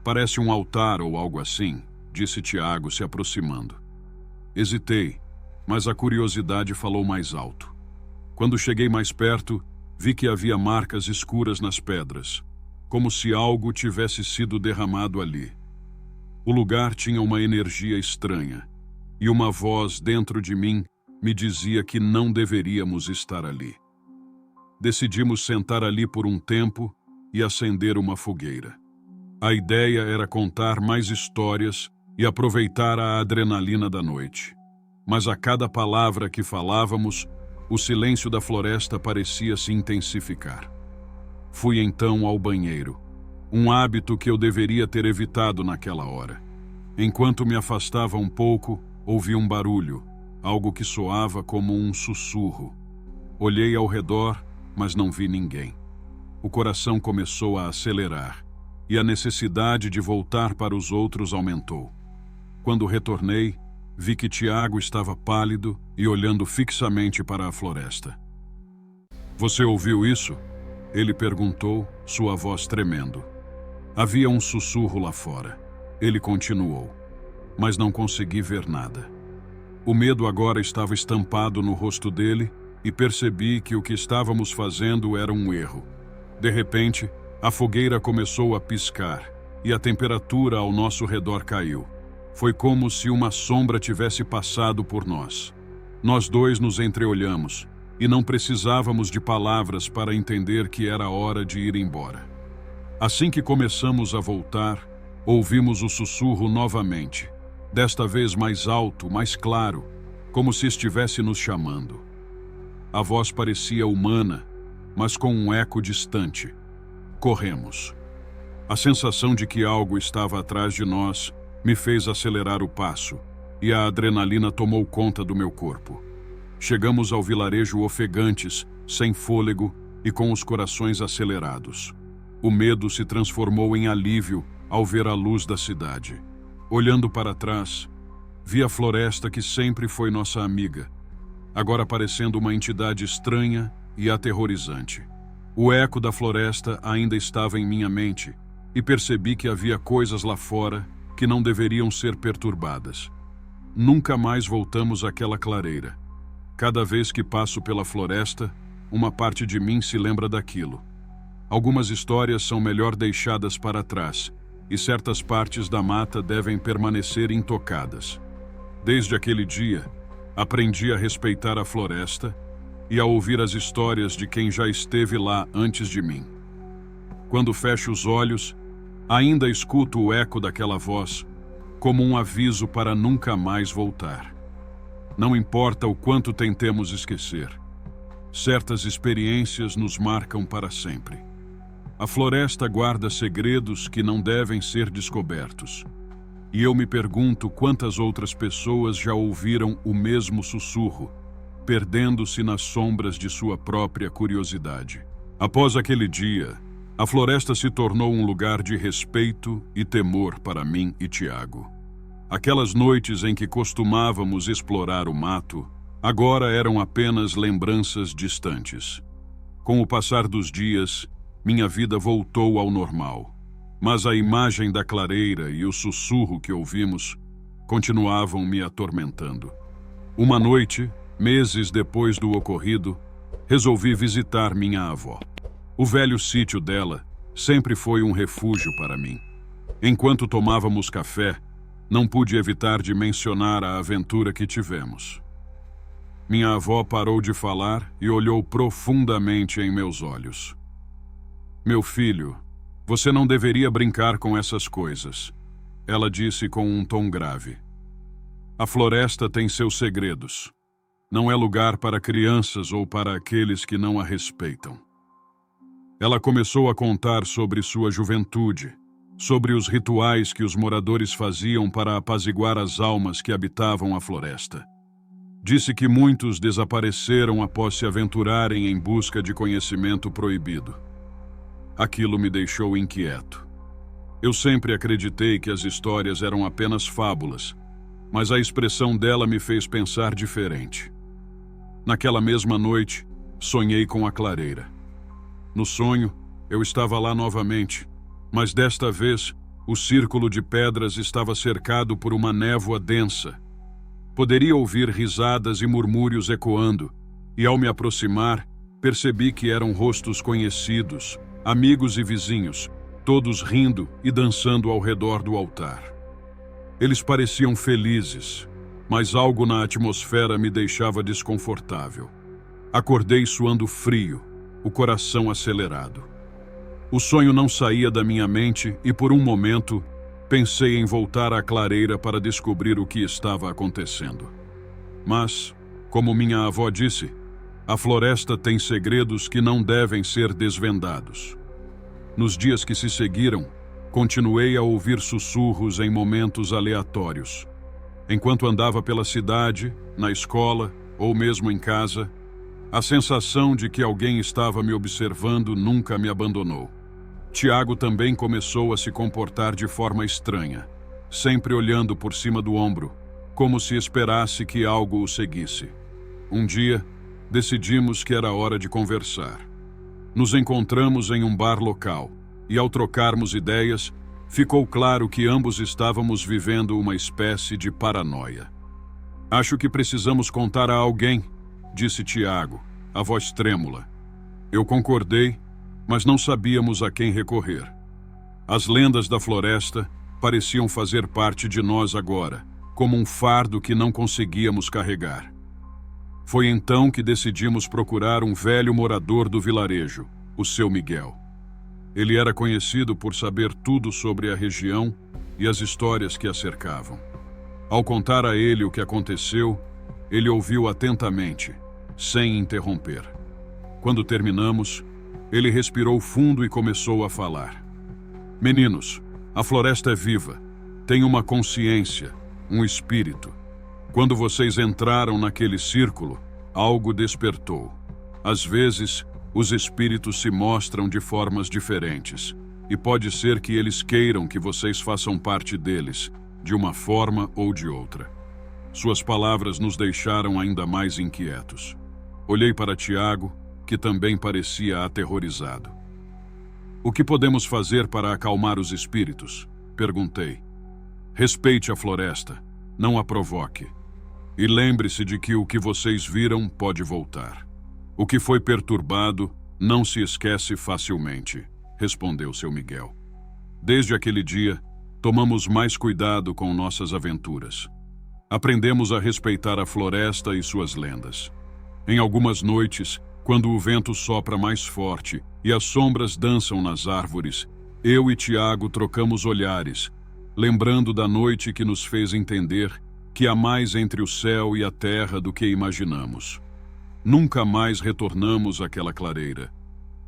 Parece um altar ou algo assim", disse Tiago, se aproximando. Hesitei, mas a curiosidade falou mais alto. Quando cheguei mais perto, vi que havia marcas escuras nas pedras, como se algo tivesse sido derramado ali. O lugar tinha uma energia estranha, e uma voz dentro de mim me dizia que não deveríamos estar ali. Decidimos sentar ali por um tempo e acender uma fogueira. A ideia era contar mais histórias e aproveitar a adrenalina da noite. Mas a cada palavra que falávamos, o silêncio da floresta parecia se intensificar. Fui então ao banheiro, um hábito que eu deveria ter evitado naquela hora. Enquanto me afastava um pouco, ouvi um barulho, algo que soava como um sussurro. Olhei ao redor, mas não vi ninguém. O coração começou a acelerar, e a necessidade de voltar para os outros aumentou. Quando retornei, vi que Tiago estava pálido e olhando fixamente para a floresta. "Você ouviu isso?" Ele perguntou, sua voz tremendo. Havia um sussurro lá fora. Ele continuou, mas não consegui ver nada. O medo agora estava estampado no rosto dele e percebi que o que estávamos fazendo era um erro. De repente, a fogueira começou a piscar e a temperatura ao nosso redor caiu. Foi como se uma sombra tivesse passado por nós. Nós dois nos entreolhamos e não precisávamos de palavras para entender que era hora de ir embora. Assim que começamos a voltar, ouvimos o sussurro novamente, desta vez mais alto, mais claro, como se estivesse nos chamando. A voz parecia humana, mas com um eco distante. Corremos. A sensação de que algo estava atrás de nós me fez acelerar o passo, e a adrenalina tomou conta do meu corpo. Chegamos ao vilarejo ofegantes, sem fôlego e com os corações acelerados. O medo se transformou em alívio ao ver a luz da cidade. Olhando para trás, vi a floresta que sempre foi nossa amiga, agora parecendo uma entidade estranha e aterrorizante. O eco da floresta ainda estava em minha mente e percebi que havia coisas lá fora que não deveriam ser perturbadas. Nunca mais voltamos àquela clareira. Cada vez que passo pela floresta, uma parte de mim se lembra daquilo. Algumas histórias são melhor deixadas para trás, e certas partes da mata devem permanecer intocadas. Desde aquele dia, aprendi a respeitar a floresta e a ouvir as histórias de quem já esteve lá antes de mim. Quando fecho os olhos, ainda escuto o eco daquela voz, como um aviso para nunca mais voltar. Não importa o quanto tentemos esquecer, certas experiências nos marcam para sempre. A floresta guarda segredos que não devem ser descobertos. E eu me pergunto quantas outras pessoas já ouviram o mesmo sussurro, perdendo-se nas sombras de sua própria curiosidade. Após aquele dia, a floresta se tornou um lugar de respeito e temor para mim e Tiago. Aquelas noites em que costumávamos explorar o mato, agora eram apenas lembranças distantes. Com o passar dos dias, minha vida voltou ao normal, mas a imagem da clareira e o sussurro que ouvimos continuavam me atormentando. Uma noite, meses depois do ocorrido, resolvi visitar minha avó. O velho sítio dela sempre foi um refúgio para mim. Enquanto tomávamos café, não pude evitar de mencionar a aventura que tivemos. Minha avó parou de falar e olhou profundamente em meus olhos. "Meu filho, você não deveria brincar com essas coisas", ela disse com um tom grave. "A floresta tem seus segredos. Não é lugar para crianças ou para aqueles que não a respeitam." Ela começou a contar sobre sua juventude, sobre os rituais que os moradores faziam para apaziguar as almas que habitavam a floresta. Disse que muitos desapareceram após se aventurarem em busca de conhecimento proibido. Aquilo me deixou inquieto. Eu sempre acreditei que as histórias eram apenas fábulas, mas a expressão dela me fez pensar diferente. Naquela mesma noite, sonhei com a clareira. No sonho, eu estava lá novamente, mas desta vez, o círculo de pedras estava cercado por uma névoa densa. Poderia ouvir risadas e murmúrios ecoando, e ao me aproximar, percebi que eram rostos conhecidos, amigos e vizinhos, todos rindo e dançando ao redor do altar. Eles pareciam felizes, mas algo na atmosfera me deixava desconfortável. Acordei suando frio, o coração acelerado. O sonho não saía da minha mente e, por um momento, pensei em voltar à clareira para descobrir o que estava acontecendo. Mas, como minha avó disse, a floresta tem segredos que não devem ser desvendados. Nos dias que se seguiram, continuei a ouvir sussurros em momentos aleatórios. Enquanto andava pela cidade, na escola ou mesmo em casa, a sensação de que alguém estava me observando nunca me abandonou. Tiago também começou a se comportar de forma estranha, sempre olhando por cima do ombro, como se esperasse que algo o seguisse. Um dia, decidimos que era hora de conversar. Nos encontramos em um bar local e, ao trocarmos ideias, ficou claro que ambos estávamos vivendo uma espécie de paranoia. "Acho que precisamos contar a alguém", disse Tiago, a voz trêmula. Eu concordei, mas não sabíamos a quem recorrer. As lendas da floresta pareciam fazer parte de nós agora, como um fardo que não conseguíamos carregar. Foi então que decidimos procurar um velho morador do vilarejo, o seu Miguel. Ele era conhecido por saber tudo sobre a região e as histórias que a cercavam. Ao contar a ele o que aconteceu, ele ouviu atentamente, sem interromper. Quando terminamos, ele respirou fundo e começou a falar. "Meninos, a floresta é viva, tem uma consciência, um espírito. Quando vocês entraram naquele círculo, algo despertou. Às vezes, os espíritos se mostram de formas diferentes, e pode ser que eles queiram que vocês façam parte deles, de uma forma ou de outra." Suas palavras nos deixaram ainda mais inquietos. Olhei para Tiago, que também parecia aterrorizado. "O que podemos fazer para acalmar os espíritos?" perguntei. "Respeite a floresta, não a provoque. E lembre-se de que o que vocês viram pode voltar. O que foi perturbado não se esquece facilmente", respondeu seu Miguel. Desde aquele dia, tomamos mais cuidado com nossas aventuras. Aprendemos a respeitar a floresta e suas lendas. Em algumas noites, quando o vento sopra mais forte e as sombras dançam nas árvores, eu e Tiago trocamos olhares, lembrando da noite que nos fez entender que há mais entre o céu e a terra do que imaginamos. Nunca mais retornamos àquela clareira.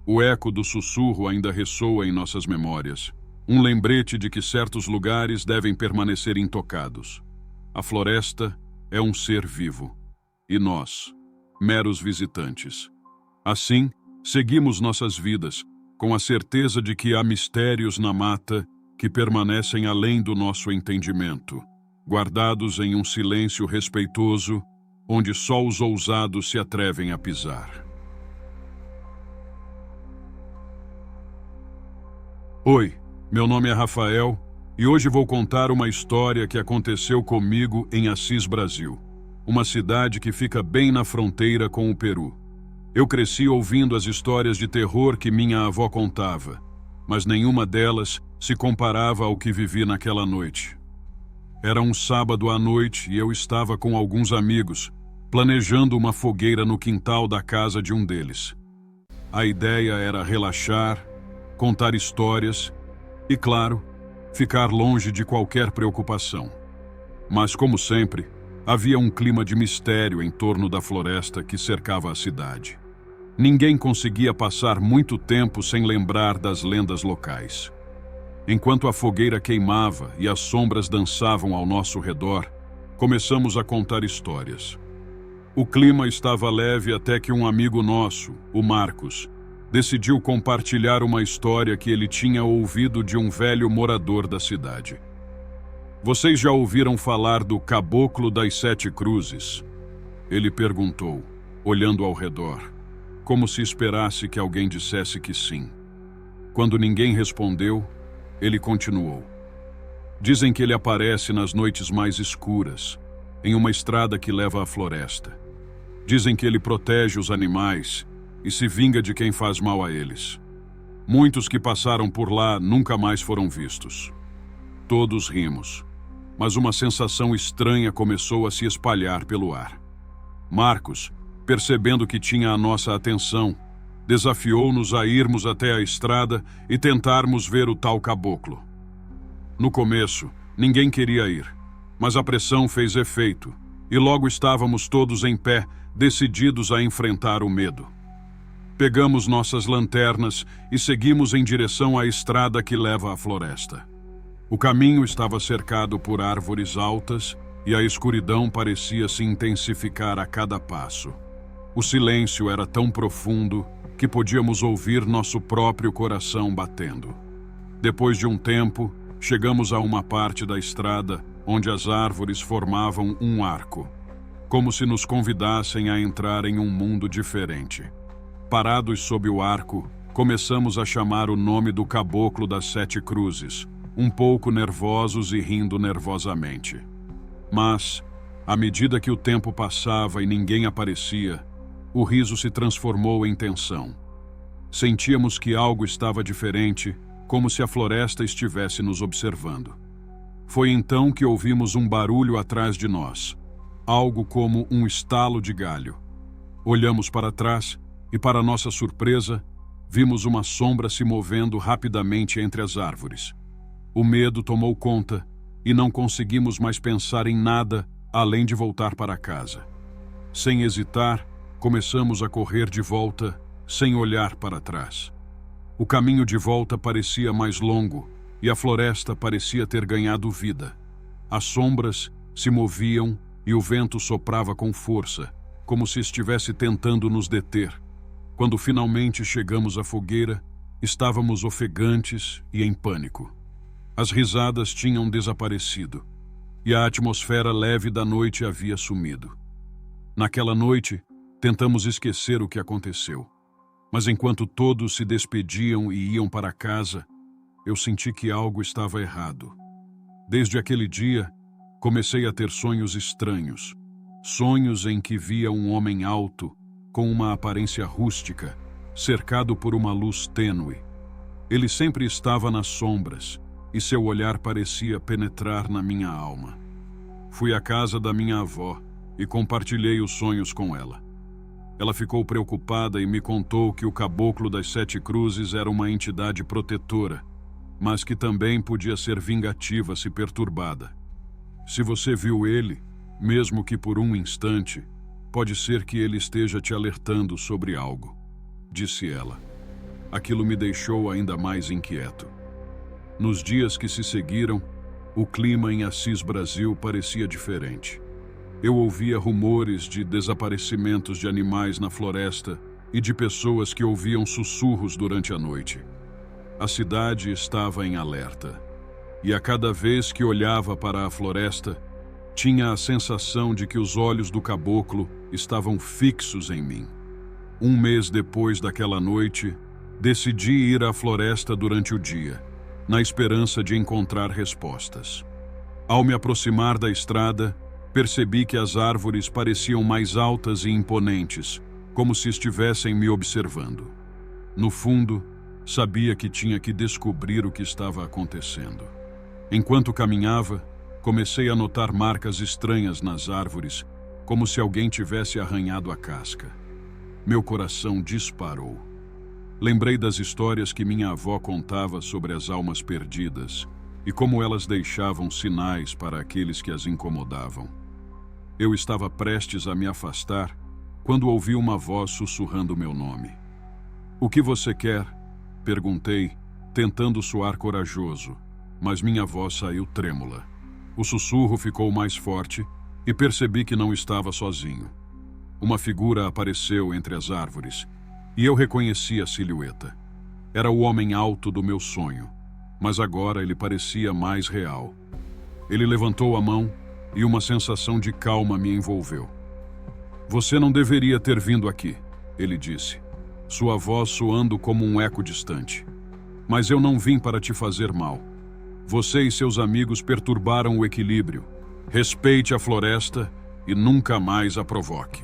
O eco do sussurro ainda ressoa em nossas memórias, um lembrete de que certos lugares devem permanecer intocados. A floresta é um ser vivo, e nós, meros visitantes. Assim, seguimos nossas vidas, com a certeza de que há mistérios na mata que permanecem além do nosso entendimento, guardados em um silêncio respeitoso, onde só os ousados se atrevem a pisar. Oi, meu nome é Rafael e hoje vou contar uma história que aconteceu comigo em Assis, Brasil, uma cidade que fica bem na fronteira com o Peru. Eu cresci ouvindo as histórias de terror que minha avó contava, mas nenhuma delas se comparava ao que vivi naquela noite. Era um sábado à noite e eu estava com alguns amigos, planejando uma fogueira no quintal da casa de um deles. A ideia era relaxar, contar histórias e, claro, ficar longe de qualquer preocupação. Mas, como sempre, havia um clima de mistério em torno da floresta que cercava a cidade. Ninguém conseguia passar muito tempo sem lembrar das lendas locais. Enquanto a fogueira queimava e as sombras dançavam ao nosso redor, começamos a contar histórias. O clima estava leve até que um amigo nosso, o Marcos, decidiu compartilhar uma história que ele tinha ouvido de um velho morador da cidade. "Vocês já ouviram falar do Caboclo das Sete Cruzes?" Ele perguntou, olhando ao redor, como se esperasse que alguém dissesse que sim. Quando ninguém respondeu, ele continuou. "Dizem que ele aparece nas noites mais escuras, em uma estrada que leva à floresta. Dizem que ele protege os animais e se vinga de quem faz mal a eles. Muitos que passaram por lá nunca mais foram vistos." Todos rimos, mas uma sensação estranha começou a se espalhar pelo ar. Marcos, percebendo que tinha a nossa atenção, desafiou-nos a irmos até a estrada e tentarmos ver o tal caboclo. No começo, ninguém queria ir, mas a pressão fez efeito e logo estávamos todos em pé, decididos a enfrentar o medo. Pegamos nossas lanternas e seguimos em direção à estrada que leva à floresta. O caminho estava cercado por árvores altas e a escuridão parecia se intensificar a cada passo. O silêncio era tão profundo que podíamos ouvir nosso próprio coração batendo. Depois de um tempo, chegamos a uma parte da estrada onde as árvores formavam um arco, como se nos convidassem a entrar em um mundo diferente. Parados sob o arco, começamos a chamar o nome do caboclo das 7 cruzes, um pouco nervosos e rindo nervosamente. Mas, à medida que o tempo passava e ninguém aparecia, o riso se transformou em tensão. Sentíamos que algo estava diferente, como se a floresta estivesse nos observando. Foi então que ouvimos um barulho atrás de nós, algo como um estalo de galho. Olhamos para trás e, para nossa surpresa, vimos uma sombra se movendo rapidamente entre as árvores. O medo tomou conta e não conseguimos mais pensar em nada além de voltar para casa. Sem hesitar, começamos a correr de volta, sem olhar para trás. O caminho de volta parecia mais longo e a floresta parecia ter ganhado vida. As sombras se moviam e o vento soprava com força, como se estivesse tentando nos deter. Quando finalmente chegamos à fogueira, estávamos ofegantes e em pânico. As risadas tinham desaparecido e a atmosfera leve da noite havia sumido. Naquela noite, tentamos esquecer o que aconteceu. Mas enquanto todos se despediam e iam para casa, eu senti que algo estava errado. Desde aquele dia, comecei a ter sonhos estranhos. Sonhos em que via um homem alto, com uma aparência rústica, cercado por uma luz tênue. Ele sempre estava nas sombras, e seu olhar parecia penetrar na minha alma. Fui à casa da minha avó e compartilhei os sonhos com ela. Ela ficou preocupada e me contou que o caboclo das 7 cruzes era uma entidade protetora, mas que também podia ser vingativa se perturbada. Se você viu ele, mesmo que por um instante, pode ser que ele esteja te alertando sobre algo, disse ela. Aquilo me deixou ainda mais inquieto. Nos dias que se seguiram, o clima em Assis Brasil parecia diferente. Eu ouvia rumores de desaparecimentos de animais na floresta e de pessoas que ouviam sussurros durante a noite. A cidade estava em alerta, e a cada vez que olhava para a floresta, tinha a sensação de que os olhos do caboclo estavam fixos em mim. Um mês depois daquela noite, decidi ir à floresta durante o dia, na esperança de encontrar respostas. Ao me aproximar da estrada, percebi que as árvores pareciam mais altas e imponentes, como se estivessem me observando. No fundo, sabia que tinha que descobrir o que estava acontecendo. Enquanto caminhava, comecei a notar marcas estranhas nas árvores, como se alguém tivesse arranhado a casca. Meu coração disparou. Lembrei das histórias que minha avó contava sobre as almas perdidas e como elas deixavam sinais para aqueles que as incomodavam. Eu estava prestes a me afastar quando ouvi uma voz sussurrando meu nome. "O que você quer?" perguntei, tentando soar corajoso, mas minha voz saiu trêmula. O sussurro ficou mais forte e percebi que não estava sozinho. Uma figura apareceu entre as árvores e eu reconheci a silhueta. Era o homem alto do meu sonho, mas agora ele parecia mais real. Ele levantou a mão e uma sensação de calma me envolveu. "Você não deveria ter vindo aqui", ele disse, sua voz soando como um eco distante. "Mas eu não vim para te fazer mal. Você e seus amigos perturbaram o equilíbrio. Respeite a floresta e nunca mais a provoque."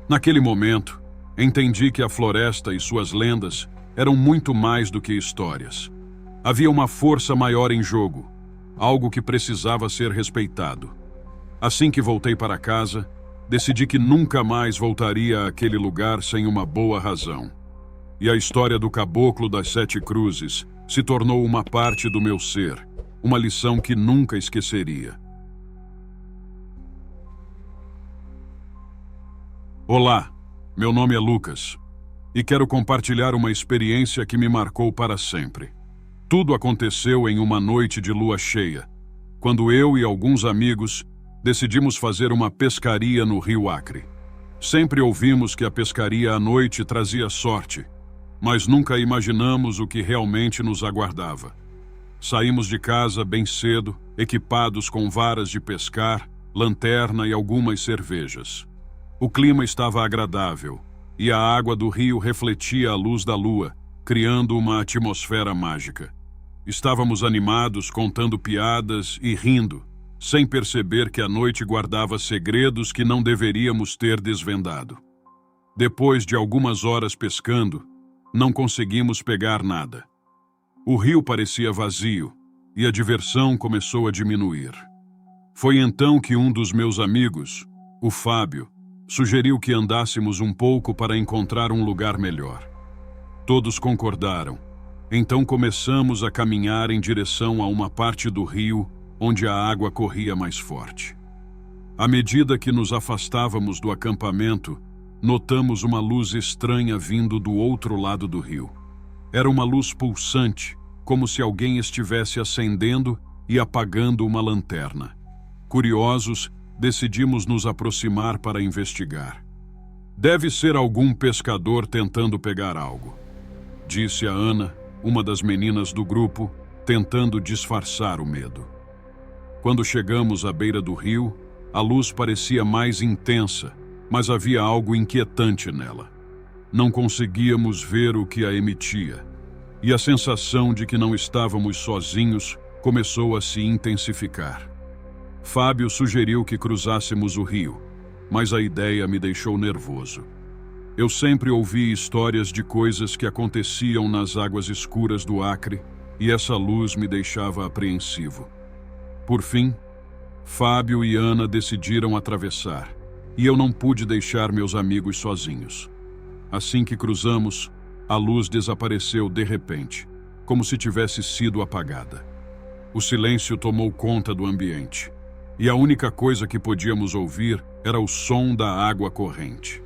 Naquele momento, entendi que a floresta e suas lendas eram muito mais do que histórias. Havia uma força maior em jogo, algo que precisava ser respeitado. Assim que voltei para casa, decidi que nunca mais voltaria àquele lugar sem uma boa razão. E a história do caboclo das 7 cruzes se tornou uma parte do meu ser, uma lição que nunca esqueceria. Olá, meu nome é Lucas e quero compartilhar uma experiência que me marcou para sempre. Tudo aconteceu em uma noite de lua cheia, quando eu e alguns amigos decidimos fazer uma pescaria no Rio Acre. Sempre ouvimos que a pescaria à noite trazia sorte, mas nunca imaginamos o que realmente nos aguardava. Saímos de casa bem cedo, equipados com varas de pescar, lanterna e algumas cervejas. O clima estava agradável, e a água do rio refletia a luz da lua, criando uma atmosfera mágica. Estávamos animados, contando piadas e rindo, sem perceber que a noite guardava segredos que não deveríamos ter desvendado. Depois de algumas horas pescando, não conseguimos pegar nada. O rio parecia vazio e a diversão começou a diminuir. Foi então que um dos meus amigos, o Fábio, sugeriu que andássemos um pouco para encontrar um lugar melhor. Todos concordaram. Então começamos a caminhar em direção a uma parte do rio onde a água corria mais forte. À medida que nos afastávamos do acampamento, notamos uma luz estranha vindo do outro lado do rio. Era uma luz pulsante, como se alguém estivesse acendendo e apagando uma lanterna. Curiosos, decidimos nos aproximar para investigar. Deve ser algum pescador tentando pegar algo, disse a Ana, uma das meninas do grupo, tentando disfarçar o medo. Quando chegamos à beira do rio, a luz parecia mais intensa, mas havia algo inquietante nela. Não conseguíamos ver o que a emitia, e a sensação de que não estávamos sozinhos começou a se intensificar. Fábio sugeriu que cruzássemos o rio, mas a ideia me deixou nervoso. Eu sempre ouvi histórias de coisas que aconteciam nas águas escuras do Acre, e essa luz me deixava apreensivo. Por fim, Fábio e Ana decidiram atravessar, e eu não pude deixar meus amigos sozinhos. Assim que cruzamos, a luz desapareceu de repente, como se tivesse sido apagada. O silêncio tomou conta do ambiente, e a única coisa que podíamos ouvir era o som da água corrente.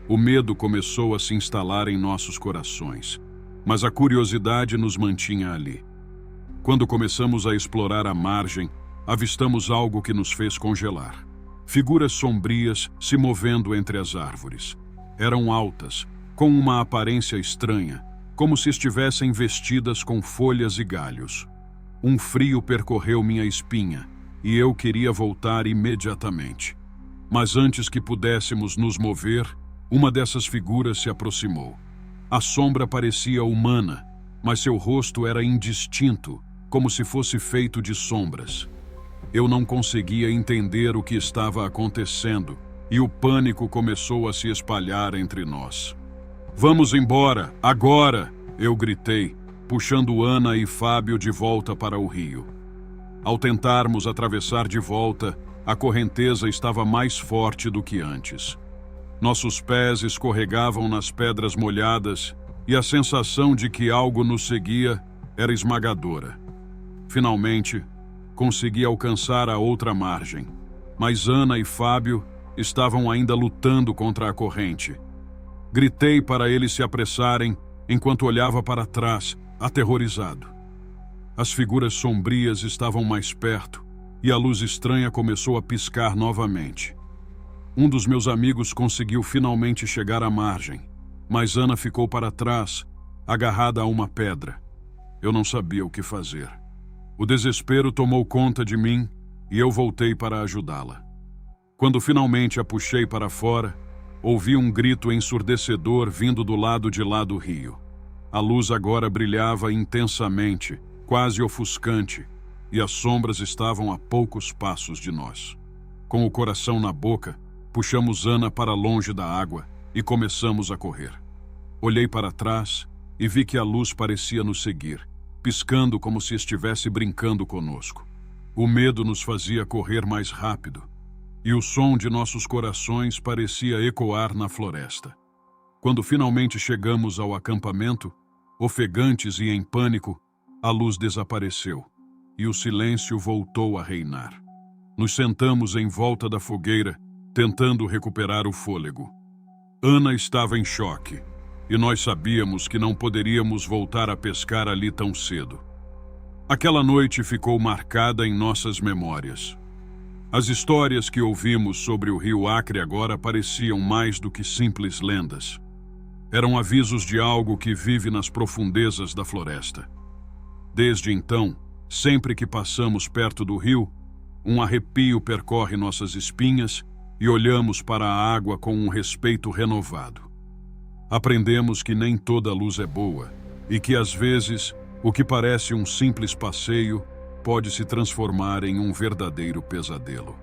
O medo começou a se instalar em nossos corações, mas a curiosidade nos mantinha ali. Quando começamos a explorar a margem, avistamos algo que nos fez congelar. Figuras sombrias se movendo entre as árvores. Eram altas, com uma aparência estranha, como se estivessem vestidas com folhas e galhos. Um frio percorreu minha espinha, e eu queria voltar imediatamente. Mas antes que pudéssemos nos mover, uma dessas figuras se aproximou. A sombra parecia humana, mas seu rosto era indistinto, como se fosse feito de sombras. Eu não conseguia entender o que estava acontecendo, e o pânico começou a se espalhar entre nós. "Vamos embora, agora!" eu gritei, puxando Ana e Fábio de volta para o rio. Ao tentarmos atravessar de volta, a correnteza estava mais forte do que antes. Nossos pés escorregavam nas pedras molhadas e a sensação de que algo nos seguia era esmagadora. Finalmente, consegui alcançar a outra margem, mas Ana e Fábio estavam ainda lutando contra a corrente. Gritei para eles se apressarem enquanto olhava para trás, aterrorizado. As figuras sombrias estavam mais perto e a luz estranha começou a piscar novamente. Um dos meus amigos conseguiu finalmente chegar à margem, mas Ana ficou para trás, agarrada a uma pedra. Eu não sabia o que fazer. O desespero tomou conta de mim e eu voltei para ajudá-la. Quando finalmente a puxei para fora, ouvi um grito ensurdecedor vindo do lado de lá do rio. A luz agora brilhava intensamente, quase ofuscante, e as sombras estavam a poucos passos de nós. Com o coração na boca, puxamos Ana para longe da água e começamos a correr. Olhei para trás e vi que a luz parecia nos seguir, piscando como se estivesse brincando conosco. O medo nos fazia correr mais rápido, e o som de nossos corações parecia ecoar na floresta. Quando finalmente chegamos ao acampamento, ofegantes e em pânico, a luz desapareceu, e o silêncio voltou a reinar. Nos sentamos em volta da fogueira, tentando recuperar o fôlego. Ana estava em choque, e nós sabíamos que não poderíamos voltar a pescar ali tão cedo. Aquela noite ficou marcada em nossas memórias. As histórias que ouvimos sobre o rio Acre agora pareciam mais do que simples lendas. Eram avisos de algo que vive nas profundezas da floresta. Desde então, Sempre que passamos perto do rio, um arrepio percorre nossas espinhas e olhamos para a água com um respeito renovado. Aprendemos que nem toda luz é boa e que, às vezes, o que parece um simples passeio pode se transformar em um verdadeiro pesadelo.